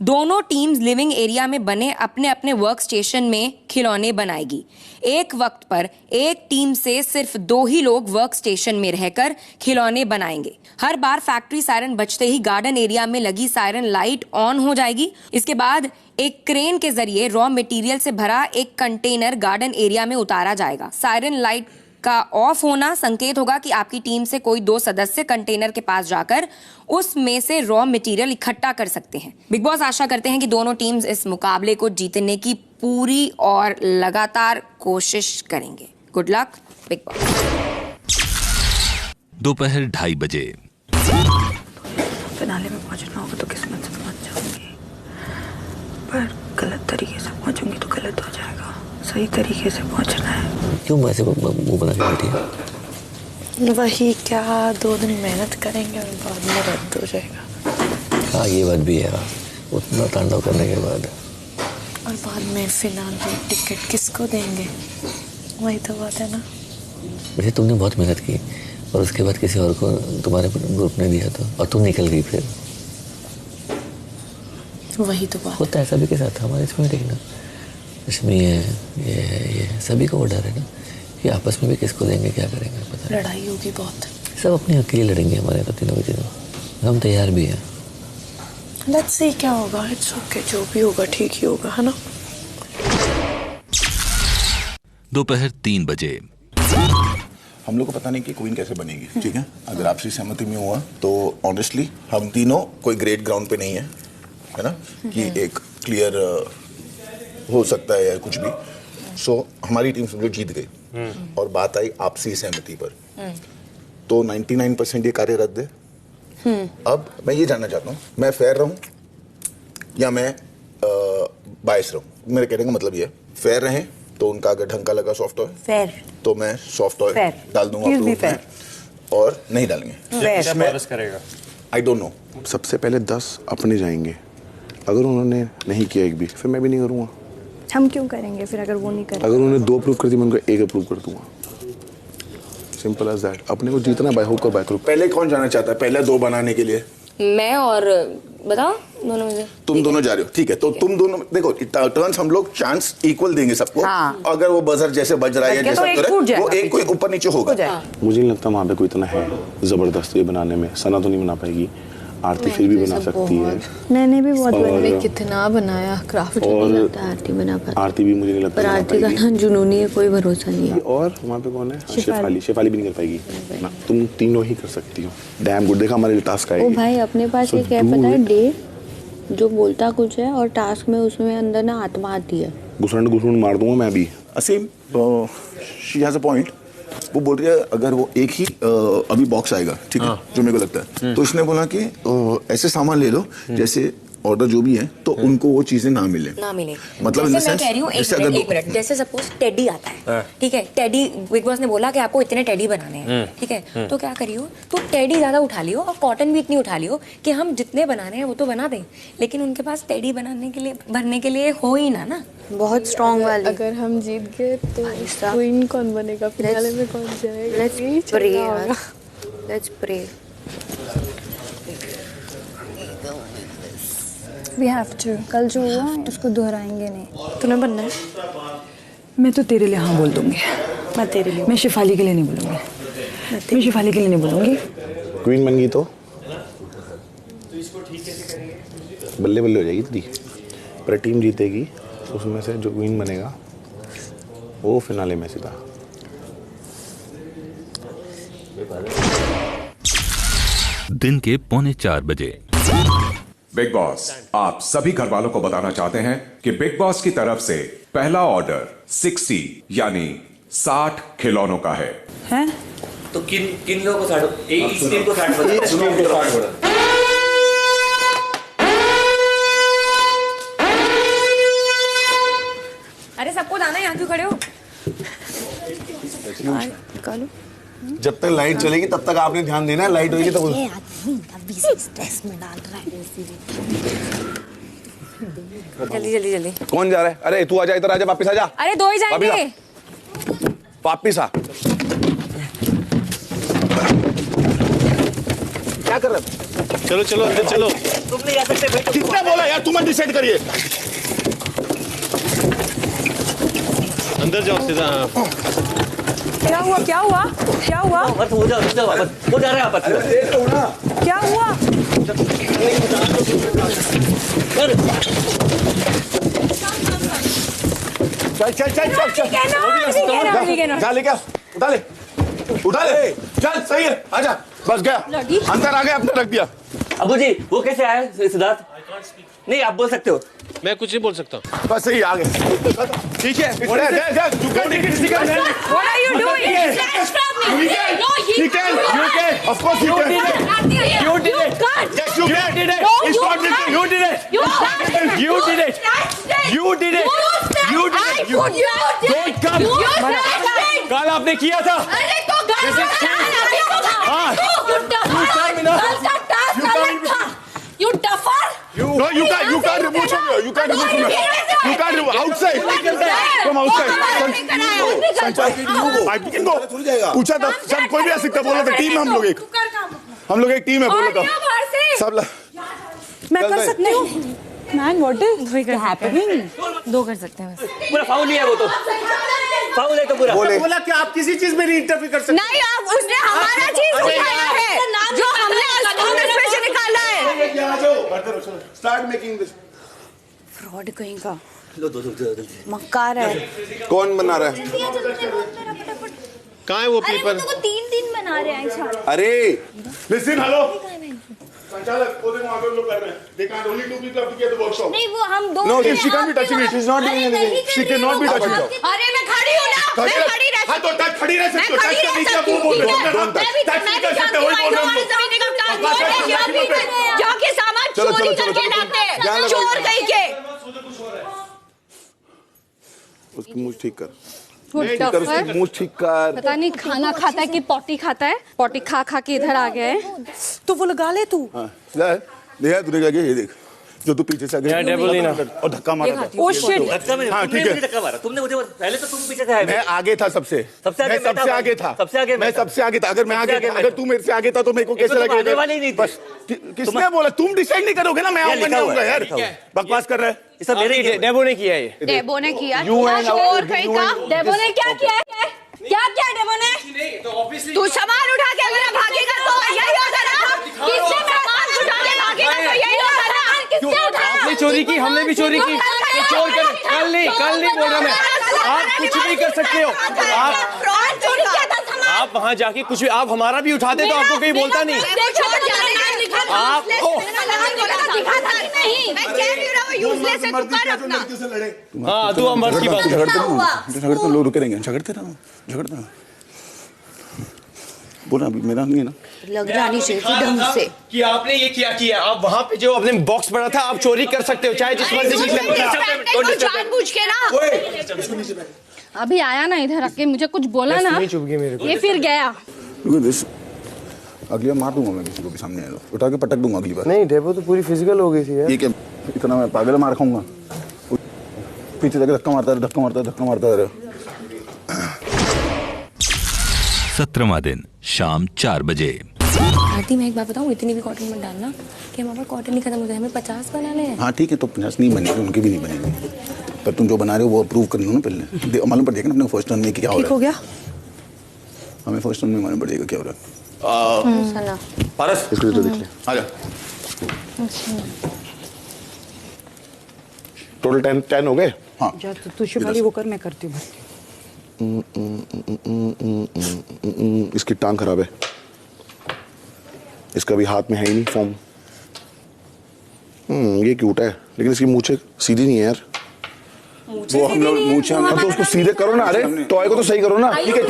दोनों टीम्स लिविंग एरिया में बने अपने अपने वर्क स्टेशन में खिलौने बनाएगी। एक वक्त पर एक टीम से सिर्फ 2 ही लोग वर्क स्टेशन में रहकर खिलौने बनाएंगे। हर बार फैक्ट्री सायरन बजते ही गार्डन एरिया में लगी सायरन लाइट ऑन हो जाएगी। इसके बाद एक क्रेन के जरिए रॉ मटेरियल से भरा एक कंटेनर गार्डन एरिया में उतारा जाएगा। सायरन लाइट का ऑफ होना संकेत होगा कि आपकी टीम से कोई 2 सदस्य कंटेनर के पास जाकर उसमें से रॉ मटेरियल इकट्ठा कर सकते हैं। बिग बॉस आशा करते हैं कि दोनों टीम्स इस मुकाबले को जीतने की पूरी और लगातार कोशिश करेंगे। Good luck big boss. दोपहर 2:30 बजे। फिनाले में पहुंचना होगा तो किस्मत से पहुंच जाऊंगी, पर गलत तरीके से पहुंचूंगी तो गलत हो जाएगा। सही तरीके से पहुंचना है। क्यों वैसे मुंह बना के बैठी है? वही क्या, 2 दिन मेहनत करेंगे और बाद में रद्द हो जाएगा। हाँ ये बात भी है, उतना तांडव करने के बाद और बाद में फिनाले टिकट किसको देंगे, वही तो बात है ना। वैसे तुमने बहुत मेहनत की और उसके बाद किसी और को तुम्हारे ग्रुप ने दिया तो और तुम निकल गई फिर। वही तो बात होता है सभी के साथ। हमारे इसमें देखना रश्मि है, ये सभी को वो डर है ना कि आपस में भी किसको देंगे, क्या करेंगे पता। लड़ाई होगी बहुत। सब अपने अकेले लड़ेंगे हमारे तो तीनों के तीनों। हम तैयार भी हैं। लेट्स सी क्या होगा। इट्स ओके, जो भी होगा ठीक ही होगा, है ना। दोपहर 3 बजे। हम लोग को पता नहीं कि क्वीन कैसे बनेगी, ठीक है। अगर आपसी सहमति में हुआ तो ऑनेस्टली हम तीनों कोई ग्रेट ग्राउंड पे नहीं है, है ना, कि एक क्लियर हो सकता है या कुछ भी। सो हमारी टीम समझो जीत गई और बात आई आपसी सहमति पर, तो 99% ये कार्य रद्द है। अब मैं ये जानना चाहता हूँ, मैं फेयर रहूँ या मैं बायस रहूँ। मेरे कहने का मतलब ये फेयर रहें तो उनका अगर ढंग का लगा सॉफ्ट ऑयल फेयर, तो मैं सॉफ्ट ऑयल डाल दूंगा और नहीं डालेंगे। I don't know. सबसे पहले 10 अपने जाएंगे, अगर उन्होंने नहीं किया एक भी, फिर मैं भी नहीं करूँगा। हम क्यों करेंगे फिर अगर वो नहीं करेंगे? अगर उन्होंने 2 अप्रूव कर दी, मैं उनको 1 अप्रूव कर दूंगा। Simple as that. अपने को जीतना बाय हुक और बाय क्रुक। पहले कौन जाना चाहता है, पहले 2 बनाने के लिए? मैं और बताओ दोनों में से तुम दोनों जा रहे हो, ठीक है। तो तुम दोनों देखो टर्न्स हम लोग चांस इक्वल देंगे सबको। हाँ। अगर वो बजर जैसे बज रहा है या जैसा कर रहा है, वो एक कोई ऊपर नीचे होगा। मुझे नहीं लगता वहाँ पे कोई इतना है जबरदस्त ये बनाने में। सना तो नहीं बना पाएगी, आरती फिर भी बना सकती है। मैंने भी बहुत मैंने कितना बनाया क्राफ्ट, नहीं लगता आरती बना पाती। आरती भी मुझे नहीं लगता, पर आरती का ना जुनूनी है, कोई भरोसा नहीं है। और वहाँ पे कौन है? शेफाली भी नहीं कर पाएगी ना। तुम तीनों ही कर सकती हो। Damn good. देखा हमारे लिए टास्क आएगी। ओ भाई अपने पास एक है पता है, डे जो बोलता कुछ है और टास्क में उसमें अंदर ना आत्मा आती है। घुसड़ मार दूंगा मैं भी। असीम शी हैज अ पॉइंट। वो बोल रही है अगर वो एक ही अभी बॉक्स आएगा, ठीक है, जो मेरे को लगता है, तो इसने बोला कि ऐसे सामान ले लो जैसे ऑर्डर जो भी है, तो उनको वो चीजें ना मिले। मतलब जैसे मैं कह रही हूँ, एक मिनट, जैसे सपोज टेडी आता है, ठीक है, टेडी बिग बॉस ने बोला कि आपको इतने टेडी बनाने हैं, ठीक है, तो क्या करियो, तो टेडी ज्यादा उठा लियो और कॉटन भी इतनी उठा लियो कि हम जितने बनाने हैं वो तो बना दें, लेकिन उनके पास टेडी बनाने के लिए भरने के लिए हो ही ना बहुत स्ट्रॉन्ग वाली। अगर हम जीत गए तो क्वीन कौन बनेगा, फिनाले में कौन जाएगा? Let's pray. We have to. कल जो हुआ उसको दोहराएंगे नहीं। तूने बनना है? मैं तो तेरे लिए हाँ बोल दूंगी। मैं तेरे लिए। मैं शेफाली के लिए नहीं बोलूंगी। मैं शेफाली के लिए नहीं बोलूंगी। क्वीन बन गई तो बल्ले बल्ले हो जाएगी तेरी। पर टीम जीतेगी, उसमें से जो क्वीन बनेगा वो फिनाले में सीधा। दिन के 3:45 बजे। बिग बॉस आप सभी घर वालों को बताना चाहते हैं कि बिग बॉस की तरफ से पहला ऑर्डर 60 यानी 60 खिलौनों का है। हैं? तो किन लोगों को 60? इस टीम को 60 बोला, इस टीम को 60 बोला। अरे सबको जाना है, यहाँ क्यों खड़े हो? निकालो। जब तक लाइट चलेगी तब तक आपने ध्यान देना है, लाइट होगी तब स्ट्रेस में डाल रहा है। जल्दी। कौन जा रहा है? अरे तू आजा, इधर आजा, वापस आजा। अरे 2 ही जाएंगे। वापस आ। क्या कर रहे हो? चलो अंदर चलो। तुम नहीं आ सकते। कितना बोला यार, तुम डिसाइड करिए। अंदर जाओ सीधा। क्या हुआ? हो जा रहा है आपस में। क्या हुआ? चल उठा ले चल, सही है, आजा, बस गया, अंदर आ गया, अपने रख दिया। अबू जी वो कैसे आया सिद्धार्थ? नहीं आप बोल सकते हो। मैं कुछ नहीं बोल सकता। बस सही आ गया, ठीक है। What are you doing? Flash from me. No, you can. Of course you can. You did it. Yes, you can. No, It's not written. You did it. You did it. You did it. Don't come. कल आपने किया था। अरे तो You duffer. No, you can't remove from here. You can't remove from here. You can't remove outside. From outside. I can go. पूछा था, चल कोई भी आ सकता, बोला था टीम है हम लोग एक टीम है, बोला था सब। मैं कर सकती हूँ। Man what is happening? 2 कर सकते हैं बस। पूरा फाउल ही है वो तो। फाउल है तो पूरा। बोला कि आप किसी चीज में नहीं इंटरफेयर कर सकते। नहीं आप उसने हमारा चीज उठाया है जो हमने उसमें से निकाला है। Start making this. फ्रॉड कहीं का। लो 2 मक्कार है। कौन बना रहा है? कहाँ है वो पेपर? 3 दिन बना रहे हैं। अरे लिसन, हेलो संचालक वो देखो वहां पे लोग कर रहे हैं they can't only two people have to get the workshop नहीं वो हम दो No, she can't be touching it. She's not doing anything. She cannot be touching it. अरे मैं खड़ी हूँ ना, मैं खड़ी रह हाँ तो टच खड़ी रह सकते हो, टच करने की वो बोल रहे हो, टच नहीं कर सकते, वही बोल रहे हो। जाके सामान चोरी करके लाते हैं, चोर कहीं के। उसकी मुंह ठीक कर, वो ठीक कर, उसकी डफर मुंह ठीक कर। पता नहीं खाना खाता है कि पॉटी खाता है, पॉटी खा खा के इधर आ गया है। तो वो लगा ले तू। हाँ, देख तूने क्या किया, ये देख जो तू पीछे से आगे डेवोलिना और धक्का मारा था। ओ शिट, हाँ ठीक है, धक्का मारा तुमने मुझे, पहले तो तुम पीछे से आए। मैं आगे था सबसे, मैं सबसे आगे था, मैं सबसे आगे था। अगर मैं आगे, अगर तू मेरे से आगे था तो मेरे को कैसे लगेगा? बस किसने बोला? तुम डिसाइड नहीं करोगे ना, मैं आऊंगा नहीं आऊंगा यार, बकवास कर रहा है। ये सब मेरे डेबो ने किया है। डेबो ने किया, चोर कहीं का। डेबो ने क्या किया है? क्या किया डेबो ने? तू सामान उठा के अगर भागेगा तो यही होगा ना। किसने सामान उठा के भागेगा तो यही होगा ना। किसने उठाया? आपने चोरी की, हमने भी चोरी की। तो चोर कर, कल नहीं बोल रहा मैं। आप कुछ भी कर सकते हो। आप वहाँ जाके कुछ भी, आप हमारा भी उठाते तो आपको कोई बोलता नहीं। आप हाँ तू अमर की बात झगड़ते लोग रुके रहेंगे, झगड़ते रहो। बोला अभी मेरा नहीं है ना, लग रहा नहीं चाहिए ढंग से कि आपने ये किया। आप वहाँ पे जो अपने बॉक्स पड़ा था, आप चोरी कर सकते हो, चाहे जिस मर्जी की। जानबूझ के ना। अभी आया ना इधर आके, मुझे कुछ बोला ना, ये फिर गया। अगली बार मार दूंगा मैं किसी को भी सामने आया, उठा के पटक दूंगा अगली बार। नहीं डेबो तो पूरी फिजिकल हो गई थी यार। ये क्या इतना मैं पागल मार खाऊंगा? पीछे जाके धक्का मारता रहे। 17वां दिन शाम 4 बजे। आरती मैं एक बात बताऊँ, इतनी भी कॉटन मत डालना कि हमारा कॉटन नहीं खत्म हो जाए, हमें 50 बनाने हैं। हाँ ठीक है, तो 50 नहीं बनेंगे, उनके भी नहीं बनेंगे, पर तुम जो बना रहे हो वो अप्रूव कर लो ना पहले। मालूम पड़ जाएगा ना अपने फर्स्ट टर्न में क्या हो रहा है। हमें फर्स्ट टर्न में मालूम पड़ जाएगा क्या हो रहा है। पारस इसको तो देख ले, आजा। टोटल 10 हो गए। हाँ तू शिवाली वो कर, मैं करती हूँ। इसकी टांग खराब है, इसका भी हाथ में है ही नहीं फॉर्म। ये क्यूट है लेकिन इसकी मूंछें सीधी नहीं है यार। वो हम लोग मूंछें, तो उसको सीधे करो ना। अरे टॉय को तो सही करो ना। ठीक है,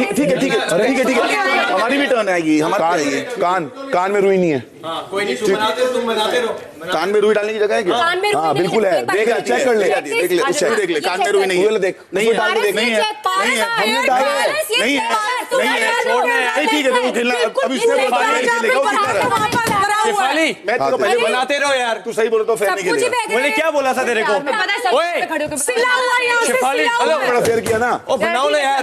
हमारी भी टर्न आएगी। हमारी कान में रुई नहीं है। कोई नहीं, तुम बनाते रहो। कान में रुई डालने की जगह है क्या? हाँ बिल्कुल है, देख ले, चेक कर ले, देख ले, कान में रुई नहीं है। देख नहीं है, नहीं है, हमने डाला है, नहीं है, ठीक है, देखो खेलना अब शेफाली, मैं तेरे को पहले बनाते रहो यार। तू सही बोलो तो फेयर नहीं खेलेगा। मैंने क्या बोला था तेरे को? शेफाली हेलो, बड़ा फेयर किया ना। ओ बनाओ ना यार,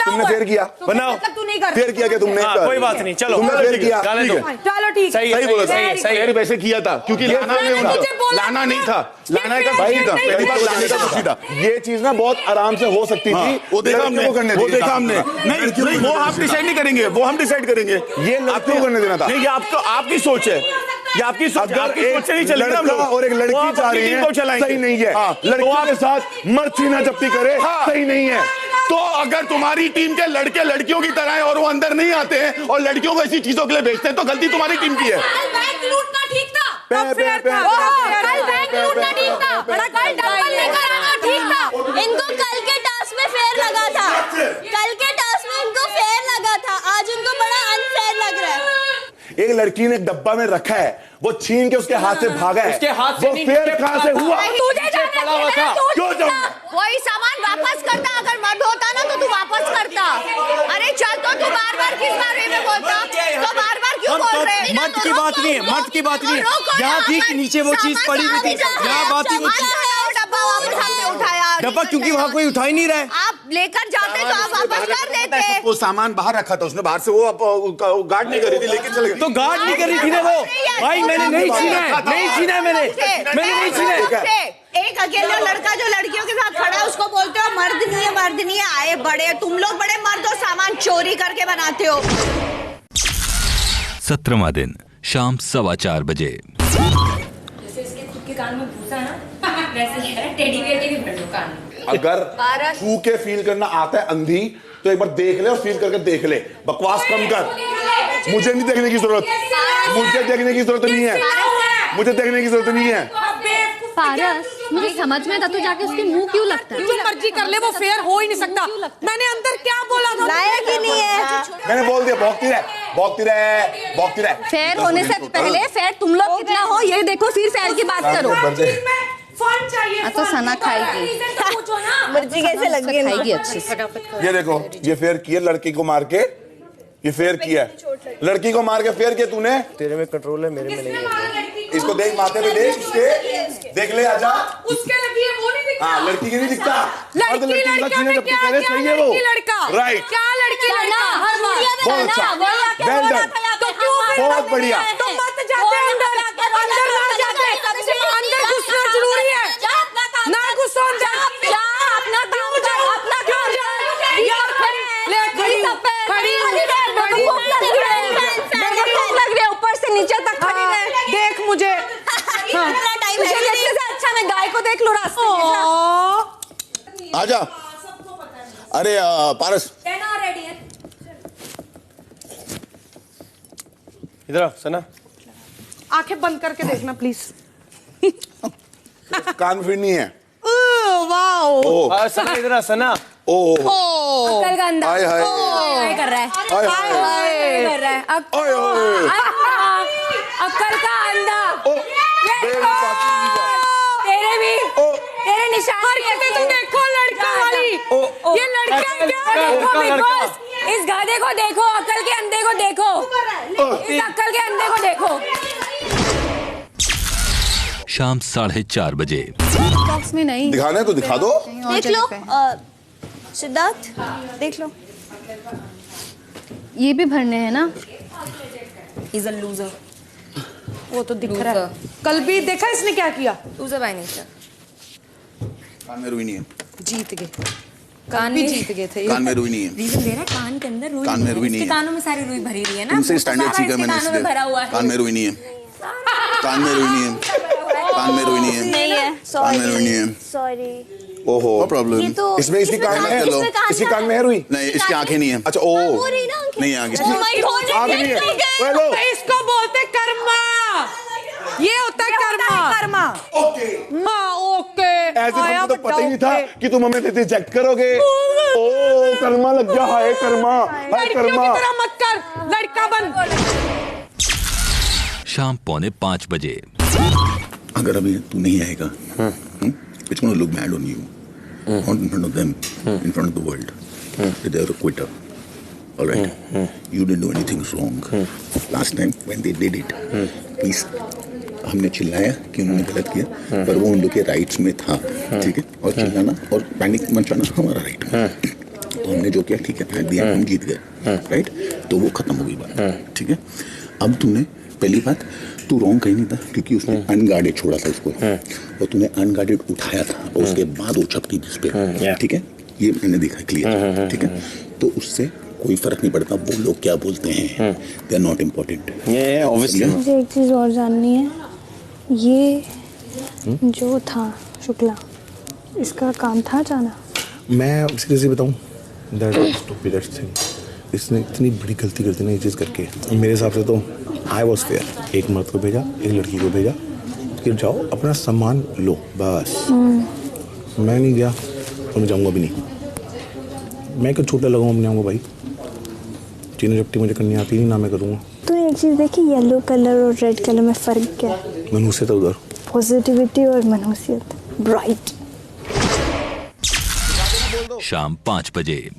तुमने फेयर किया, बनाओ। फेयर किया क्या तुमने? कोई बात नहीं, चलो तुमने फेयर किया, चलो ठीक, सही बोलो, सही वैसे किया था क्योंकि लाना नहीं था, लाना का भाई था, पहली बार लाने का खुशी था। ये चीज ना बहुत आराम से हो सकती थी। वो देखा हमने, नहीं वो आप डिसाइड नहीं करेंगे, वो हम डिसाइड करेंगे। ये आपको करने देना था। नहीं, ये आपको आपकी सोच है, ये आपकी सोच है। आपकी सोच से नहीं चलेगा हम लोग। और एक लड़की चाह रही है, सही नहीं है। लड़कों के साथ मर्द सीना जब्ती करे, सही नहीं है। तो अगर तुम्हारी टीम के लड़के लड़कियों की तरह है और वो अंदर नहीं आते हैं और लड़कियों को ऐसी चीजों के लिए भेजते हैं, तो गलती तुम्हारी टीम की है। बैंक लूटना ठीक था, कल बैंक लूटना ठीक था, कल डबल लेकर आना ठीक था। इनको कल के टास्क में फेयर लगा था, कल के टास्क में इनको फेयर लगा था, आज इनको बड़ा अनफेयर लग रहा है। एक लड़की ने डब्बा में रखा है, वो छीन के उसके हाथ से भागा है, उसके हाथ से वो फेयर कहां से हुआ? तुझे जाना था, क्यों जाऊं? वही सामान वापस करता, अगर मर्द होता ना तो तू वापस करता। अरे चल, तो तू बार-बार किस बारे में बोलता? तो बार-बार क्यों बोल रहे हैं? मर्द की बात नहीं है, मर्द की बात नहीं है। यहाँ थी कि नीचे वो चीज पड़ी हुई थी, यहाँ बात ही वो चीज। डब्बा वापस हमने उठाया, डब्बा क्योंकि वहाँ कोई उठा ही नहीं रहा है। आप लेकर जाते तो आप वापस कर देते। वो सामान बाहर रखा था उसने, बाहर से वो गार्ड नहीं कर रही थी, लेके चले गए। तो गार्ड नहीं कर रही थी ना वो। भाई मैंने नहीं छीना है, नहीं छीना है, मैंने नहीं छीना है। एक अकेला लड़का जो लड़कियों के साथ खड़ा है उसको बोलते हो मर्द नहीं है, आए बड़े, तुम लोग बड़े मर्द हो, सामान चोरी करके बनाते हो। 17वां दिन शाम 4:15 बजे। जैसे इसके खुद के कान में भूसा है ना, वैसे ही है टेडी बियर के भी भर दो कान। अगर छू के फील करना आता है अंधी, तो एक बार देख ले और फील करके देख ले, बकवास कम कर। मुझे नहीं देखने की जरूरत, मुझे देखने की जरूरत नहीं है, मुझे देखने की जरूरत नहीं है। पारस, मुझे समझ में था, तू जाके उसके मुंह क्यों लगता है? जो मर्जी कर ले, वो फेयर हो ही नहीं सकता। मैंने अंदर क्या बोला था? लायक ही नहीं है। मैंने बोल दिया, भौंकती रहे, भौंकती रहे, भौंकती रहे। फेयर होने से पहले फेयर तुम लोग कितना हो ये देखो, फिर फेयर की बात करो। फन चाहिए, तो सना खाएगी, मर्जी कैसे लग रही है, खाएगी अच्छे से। ये देखो, ये फेयर किया लड़की को मार के, ये फेयर किया, लड़की को मार के फेयर किया तूने। तेरे में कंट्रोल है, मेरे में नहीं है। इसको देख, माथे पे देख, इसके देख ले, आजा। उसके लगी है, वो नहीं दिखता। हाँ, लड़की के नहीं दिखता। लड़का में क्या, क्या लड़का, राइट, क्या लड़की लड़का, बहुत अच्छा, वेल डन, तो क्यों बहुत बढ़िया। तो मत जाते अंदर, अंदर ना जाते, अंदर घुसना जरूरी है, ना घुसो अंदर, अपना काम करो, अपना काम करो। यार खड़ी लग रही है, ऊपर से नीचे तक खड़ी है। देख मुझे, मुझे देखने से अच्छा मैं गाय को देख लूं रास्ते में। आजा। अरे पारस, इधर आ सना, आंखें बंद करके देखना प्लीज। कान फिर नहीं है। वाओ, सना इधर आ सना। अक्कल का अंधा, हाय हाय कर रहा है, हाय हाय कर रहा है, अक्कल का अंधा, तेरे भी, तेरे निशान तो देखो लड़का वाली, ये लड़का क्या देखो बिग बॉस, इस गाधे को देखो, अक्कल के अंधे को देखो, इस अक्कल के अंधे को देखो। शाम 4:30 बजे। बॉक्स में नहीं दिखाना है तो दिखा दो। देख लो सिद्धार्थ, देख लो, ये भी भरने हैं ना। He's a loser. वो तो दिख रहा है, कल भी देखा इसने क्या किया। Loser by nature. कान में रुई नहीं है, जीत गए, कान भी में जीत गए थे। कान में रुई नहीं है। रीजन दे रहा है, कान के अंदर रुई कान में रुई नहीं है। कानों में सारी रुई भरी हुई है ना। तुमसे स्टैंडर्ड सीखा मैंने, कानों में भरा हुआ है। कान में रुई नहीं है, कान में रुई नहीं है, कान में रुई नहीं है, नहीं है, कान में रुई नहीं है। सॉरी। ओहो, प्रॉब्लम। इसमें इसकी कान में है, इसकी कान में है रुई। नहीं, इसकी आंखें नहीं है। अच्छा, ओ नहीं आगे, आंख नहीं है। तो इसको बोलते कर्मा, ये होता है कर्मा। ओके, हाँ ओके। ऐसे तुमको तो पता ही नहीं था कि तुम हमें रिजेक्ट करोगे। ओ कर्मा लग गया, हाय कर्मा, हाय कर्मा। लड़कियों मत कर, लड़का बन। शाम 4:45 बजे। अगर अभी तू नहीं आएगा, it's going to look bad on you, not in front of them, in front of the world. That they are a quitter. All right. You didn't do anything wrong. Last time when they did it, please, हमने चिल्लाया कि उन्होंने गलत किया, पर वो उन लोग के राइट्स में था, ठीक है, और चिल्लाना और पैनिक मचाना हमारा राइट है। तो हमने जो किया, ठीक है, फेंक दिया, हम जीत गए, राइट। तो वो खत्म हो गई बात, ठीक है। अब तूने पहली बात, तू रॉन्ग कहीं नहीं था, क्योंकि उसने अनगार्डेड छोड़ा था उसको, और तूने अनगार्डेड उठाया था, और उसके बाद वो चपकी जिस पे, ठीक है, ये मैंने देखा क्लियर, ठीक है। तो उससे कोई फर्क नहीं पड़ता वो लोग क्या बोलते हैं, दे आर नॉट इम्पोर्टेंट। मुझे एक चीज़ और जाननी है, ये जो था शुक्ला, इसका काम था जाना। मैं सीरियसली बताऊं, दैट वाज स्टूपिडेस्ट थिंग। इसने इतनी बड़ी गलती कर दी ना ये चीज़ करके। मेरे हिसाब से तो आई वॉज फेयर, एक मर्द को भेजा, एक लड़की को भेजा कि जाओ अपना सामान लो, बस। मैं नहीं गया और मैं जाऊँगा भी नहीं। मैं क्यों छोटा लगाऊँ अपने आप को भाई, चीनी चपटी मुझे करनी आती नहीं, ना मैं करूँगा। तूने एक चीज़ देखी, येलो कलर और रेड कलर में फ़र्क क्या है? मनहूसियत उधर, पॉजिटिविटी और मनहूसियत, ब्राइट। शाम 5 बजे।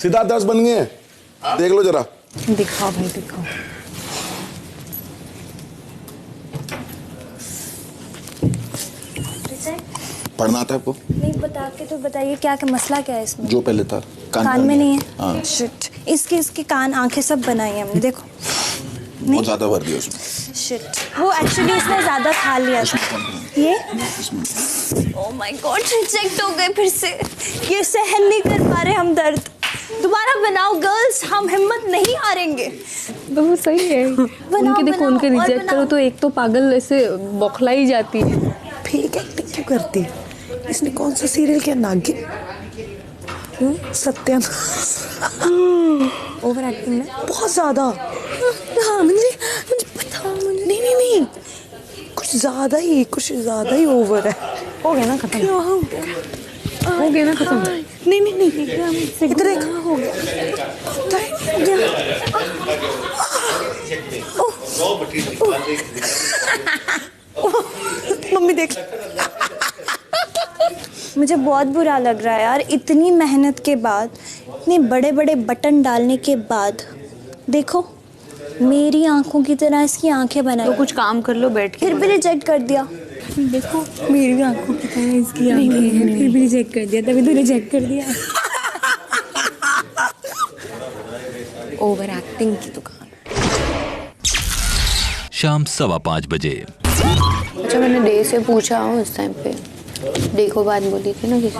सिद्धार्थ 10 बन गए हैं, देख लो जरा। दिखाओ भाई, दिखाओ। पढ़ना आता है आपको? नहीं, बता के तो बताइए क्या मसला क्या है इसमें। जो पहले था कान में नहीं है। हाँ। शिट, इसके कान आंखें सब बनाई हैं हमने, देखो। बहुत ज्यादा भर दिया उसमें। शिट, वो एक्चुअली उसने ज्यादा खा लिया था। ये ओह माय गॉड, रिजेक्ट हो गए फिर से। ये सहन नहीं कर पा रहे हम दर्द। दोबारा बनाओ गर्ल्स, हम हिम्मत नहीं हारेंगे। वो सही है। उनके देखो, उनके रिजेक्ट करो तो एक तो पागल ऐसे बौखला ही जाती है। फेक एक्टिंग क्यों करती है? इसने कौन सा सीरियल किया, नागिन? सत्यानाश। ओवर एक्टिंग में बहुत ज्यादा। हाँ मुझे पता, मुझे नहीं कुछ ज्यादा ही ओवर है। हो गया ना खत्म, हो गया ना खत्म। नहीं इधर एक हो गया। मम्मी देख। मुझे बहुत बुरा लग रहा है यार, इतनी मेहनत के बाद, इतने बड़े बड़े बटन डालने के बाद, देखो मेरी आंखों की तरह इसकी आंखें बनाई। तो कुछ काम कर लो बैठ के। फिर भी रिजेक्ट कर दिया। देखो मेरी भी आंखों की तरह इसकी आंखें हैं, फिर भी रिजेक्ट कर दिया, तभी तो रिजेक्ट कर दिया। ओवर एक्टिंग की दुकान। शाम 5:15 बजे। अच्छा मैंने डे से पूछा हूँ उस टाइम पे, डे को बात बोली थी ना किसी,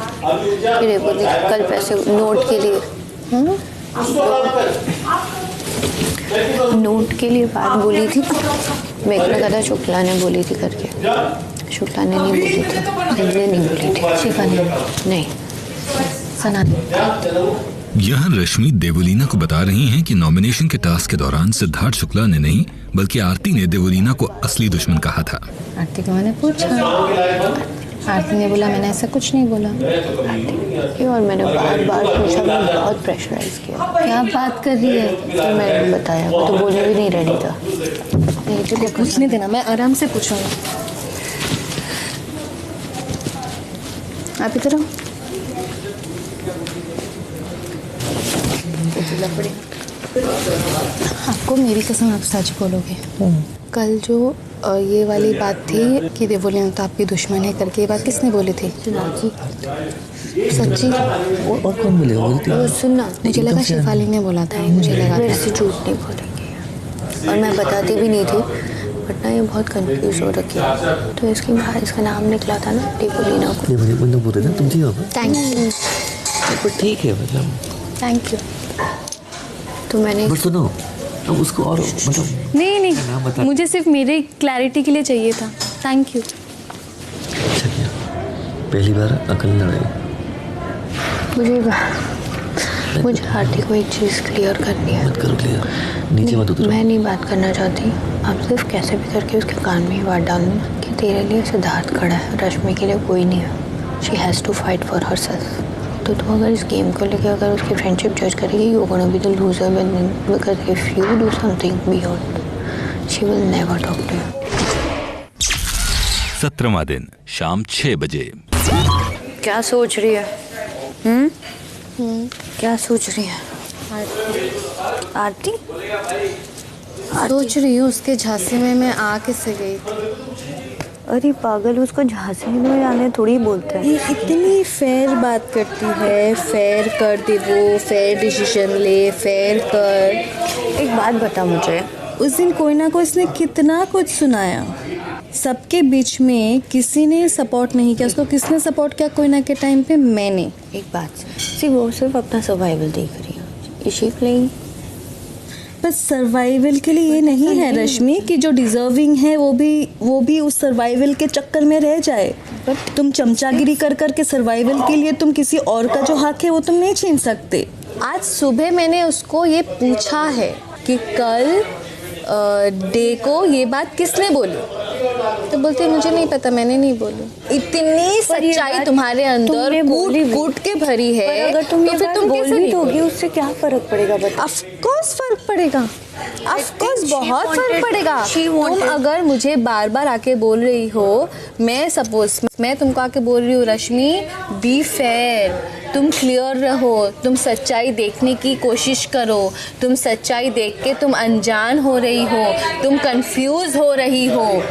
डे बोली कल पैसे नोट के लिए, नोट के लिए बात बोली थी। मेरे को लगा था शुक्ला ने बोली थी करके, शुक्ला ने नहीं बोली थी, इसलिए नहीं बोली थी, शिफा ने नहीं, सना ने। यहाँ रश्मि देवोलीना को बता रही हैं कि नॉमिनेशन के टास्क के दौरान सिद्धार्थ शुक्ला ने नहीं बल्कि आरती ने देवोलीना को असली दुश्मन कहा था। आरती को मैंने पूछा, आरती ने बोला मैंने ऐसा कुछ नहीं बोला। और मैंने बार बार पूछा, मैंने बहुत प्रेशराइज किया, क्या बात कर रही है, तो मैंने बताया, वो तो बोलने भी नहीं रेडी था। नहीं तो कुछ नहीं देना, मैं आराम से पूछूंगी। आप इधर आओ। आपको मेरी कसम आप सच बोलोगे? कल जो ये वाली बात थी कि देवोलीना तो आपकी दुश्मन है करके, ये बात किसने बोली थी? सच्ची? और कौन बोलेगा? वो सुनना, मुझे लगा शिफाली ने बोला था, मुझे लगा था ऐसे झूठ नहीं बोलेंगे, और मैं बताती भी नहीं थी, बट ना ये बहुत कंफ्यूज हो रखी है। तो इसका नाम निकला था ना देवोलीना को। देवोलीना बोल रहे थे तुम जी बाबा। Thank you. ठीक है मतलब। Thank you. तो मैंने बट सुनो, अब उसको और मतलब नहीं मुझे सिर्फ मेरे क्लैरिटी के लिए चाहिए था। Thank you. अच्छा किया, पहली बार अकेले लड़ाई। मुझे आरती को एक चीज़ क्लियर करनी है। मत करो क्लियर, नीचे मत उतरो। मैं नहीं बात करना चाहती, आप सिर्फ कैसे भी करके उसके कान में ही बात डालना कि तेरे लिए सिद्धार्थ खड़ा है, रश्मि के लिए कोई नहीं है। She has to fight for herself. तो तू अगर इस गेम को लेकर अगर उसकी फ्रेंडशिप जज करेगी, you gonna be the loser because if you do something beyond she will never talk to you. 17वां दिन शाम 6 बजे। क्या सोच रही है? क्या सोच रही है? आरती सोच रही हूँ उसके झांसे में मैं आ किससे गई थी। अरे पागल, उसको झांसी में जाने थोड़ी बोलते हैं। ये इतनी फेयर बात करती है, फेयर कर दे, वो फेयर डिसीजन ले, फेयर कर। एक बात बता मुझे, उस दिन कोई ना कोई इसने कितना कुछ सुनाया, सबके बीच में किसी ने सपोर्ट नहीं किया उसको। किसने सपोर्ट किया कोयना के टाइम पे? मैंने। एक बात सिर्फ वो सिर्फ अपना सर्वाइवल देख रही है। इसी प्लेइंग बस सर्वाइवल के लिए ये नहीं है रश्मि कि जो डिजर्विंग है वो भी उस सर्वाइवल के चक्कर में रह जाए। बट तुम चमचागिरी कर के सर्वाइवल के लिए तुम किसी और का जो हक है वो तुम नहीं छीन सकते। आज सुबह मैंने उसको ये पूछा है कि कल डे को ये बात किसने बोली, तो बोलती मुझे नहीं पता, मैंने नहीं बोली। इतनी सच्चाई तुम्हारे अंदर कूट के भरी है। अगर तुम तो फिर तुम बोल भी दोगी उससे क्या फर्क पड़ेगा? बता। ऑफ कोर्स फर्क पड़ेगा, ऑफ कोर्स बहुत फर्क पड़ेगा। तुम अगर मुझे बार बार आके बोल रही हो, मैं सपोज मैं तुमको आके बोल रही हूँ रश्मि बी फेयर, तुम क्लियर रहो, तुम सच्चाई देखने की कोशिश करो, तुम सच्चाई देख के तुम अनजान हो रही हो, तुम कंफ्यूज हो रही हो,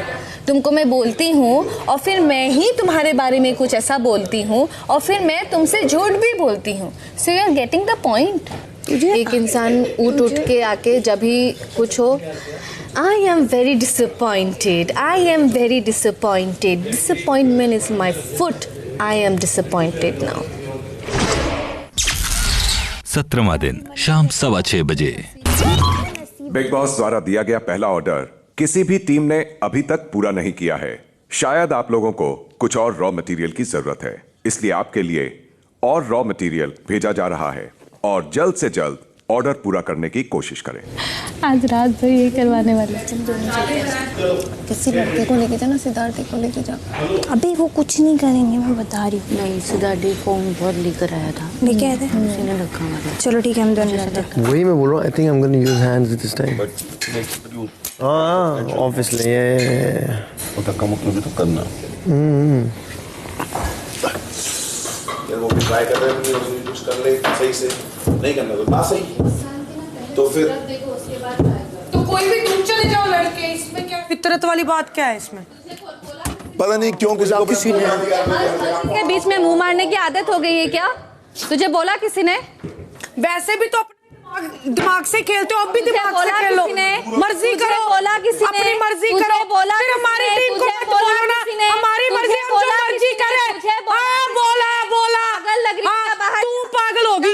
तुमको मैं बोलती हूँ और फिर मैं ही तुम्हारे बारे में कुछ ऐसा बोलती हूँ और फिर मैं तुमसे झूठ भी बोलती हूँ। So you are getting the point. एक इंसान उठ के आके जब भी कुछ हो, I am very disappointed. I am very disappointed. Disappointment is my foot. I am disappointed now. 17वां दिन शाम 6:15 बजे। बिग बॉस द्वारा दिया गया पहला ऑर्डर किसी भी टीम ने अभी तक पूरा नहीं किया है। शायद आप लोगों को कुछ और रॉ मटेरियल की जरूरत है, इसलिए आपके लिए और रॉ मटेरियल भेजा जा रहा है और जल्द से जल्द ऑर्डर पूरा करने की कोशिश करें। आज रात भर ये करवाने वाले। किसी लड़के को लेके जाना, सिद्धार्थ को लेके जा। अभी वो कुछ नहीं करेंगे, मैं बता रही हूँ। नहीं, सिद्धार्थ फॉर्म बहुत लेकर आया था। लेके आए थे, उसी ने रखा हमारा। चलो ठीक है, हम दोनों जाते हैं। वही मैं बोल रहा हूँ, I think I am going to use hands this time. हाँ, ऑब्वियसली वो धक्का मुक्की भी तो करना। वो भी ट्राई कर रहे हैं, कुछ कर ले सही से, नहीं करना तो ना सही, तो फिर तो कोई भी तुम चले जाओ लड़के, इसमें क्या फितरत वाली बात क्या है इसमें? पता नहीं क्यों किसी ने के बीच में मुंह मारने की आदत हो गई है क्या? तुझे बोला किसी ने? वैसे भी तो दिमाग से खेलते हो, अब भी दिमाग से खेलो। मर्जी करो, बोला किसी ने? अपनी मर्जी करो। बोला फिर हमारी टीम को मत बोलो ना, हमारी मर्जी, हम जो मर्जी करे। हाँ, बोला पागल लग रही है बाहर। तू पागल होगी,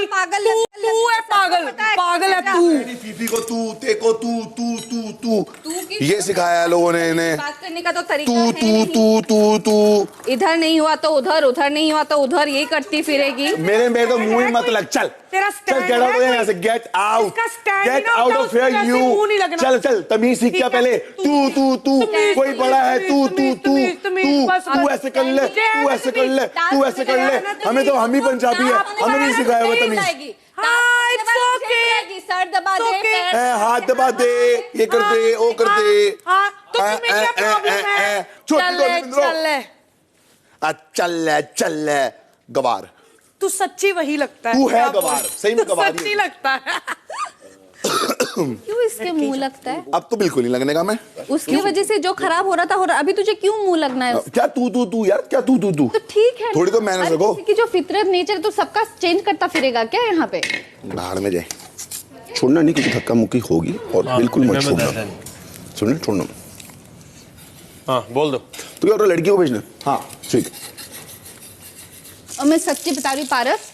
तू है पागल, पागल है तू। पीपी को तू, ते को तू, ये सिखाया है लोगों ने इन्हें। बात करने का तो तरीका तू इधर नहीं हुआ तो उधर, उधर नहीं हुआ तो उधर, यही करती फिरेगी। मेरे तो मुंह ही मत लग। चल गेट आउट यहाँ से, get out of here you. चल तमीज सीख क्या पहले। तू कोई बड़ा है, तू ऐसे कर ले, तू ऐसे कर ले, तू ऐसे कर ले। हमें तो हम ही पंजाबी है, हमें नहीं सिखाया हुआ तमीज। सर दबा दे, हाथ दबा दे, ये कर दे, वो कर दे। चल गवार। तू सच्ची वही लगता है। तू है गवार, सही में गवार सच्ची लगता है। क्यों इसके मुंह लगता है? अब तो बिल्कुल नहीं लगने का। मैं उसकी वजह से जो खराब हो रहा था हो रहा, अभी तुझे क्यों मुंह लगना है? क्या तू यार, क्या तू तो ठीक है, थोड़ी तो मैनेज रखो। किसी की जो फितरत नेचर तो सबका चेंज करता फिरेगा क्या यहाँ पे? बाहर में जाए, छोड़ना नहीं, क्योंकि धक्का मुक्की होगी और बिल्कुल मत छोड़ना। सुन, छोड़ना। हाँ बोल दो। तो क्या लड़की को भेजना? हाँ ठीक। और मैं सच्ची बता रही हूँ पारस,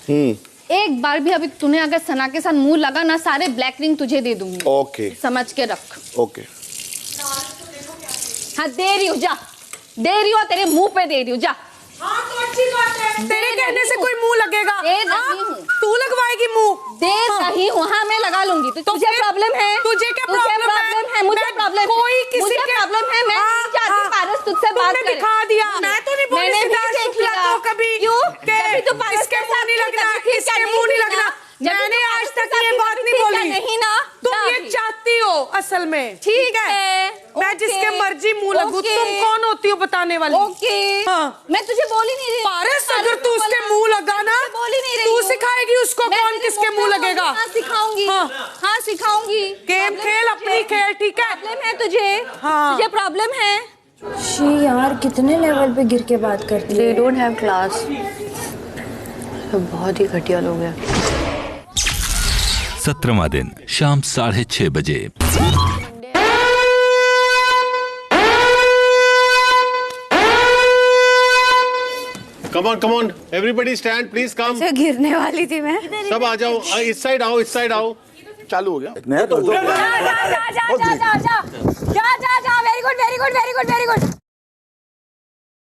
एक बार भी अभी तूने अगर सना के साथ मुंह लगा ना, सारे ब्लैक रिंग तुझे दे दूंगी। ओके, समझ के रख। ओके। हाँ दे रही हूँ, जा दे रही हूँ, तेरे मुंह पे दे रही हूँ, जा। हाँ तो अच्छी बात है, तेरे कहने से कोई मुंह लगेगा? तू लगवाएगी मुंह? दे रही हूँ, हाँ मैं लगा लूंगी। तुझे प्रॉब्लम है? तुझे क्या प्रॉब्लम है? मुझे प्रॉब्लम, कोई किसी के प्रॉब्लम है। मैं नहीं चाहती पारस तुझसे बात करे। दिखा दिया, मैं तो नहीं बोली तो कभी। क्यों? तो पारस के मुंह नहीं लगना, इसके मुंह नहीं लगना। मैंने आज तक ये बात नहीं बोली। नहीं ना, तुम ये चाहती हो असल में। ठीक है, मैं जिसके मर्जी मुंह लगूं, तुम कौन होती हो बताने वाली? ओके, मैं तुझे बोल ही नहीं रही। पारस, अगर तू उसके मुंह लगा ना, बोल ही नहीं रही, तू सिखाएगी उसको कौन किसके मुंह लगेगा? हाँ सिखाऊंगी, हाँ सिखाऊंगी। गेम खेल, अपनी खेल, ठीक है? प्रॉब्लम है तुझे? तुझे प्रॉब्लम है? शी यार कितने लेवल पे गिर के बात करती है। They don't have class। बहुत ही घटिया लोग हैं। 17वां दिन शाम 6:30 बजे। Come on, everybody stand, please come. गिरने वाली थी मैं। सब आ जाओ, इस साइड आओ, इस साइड आओ। चालू हो गया। नया तो जा, very good, very good, very good.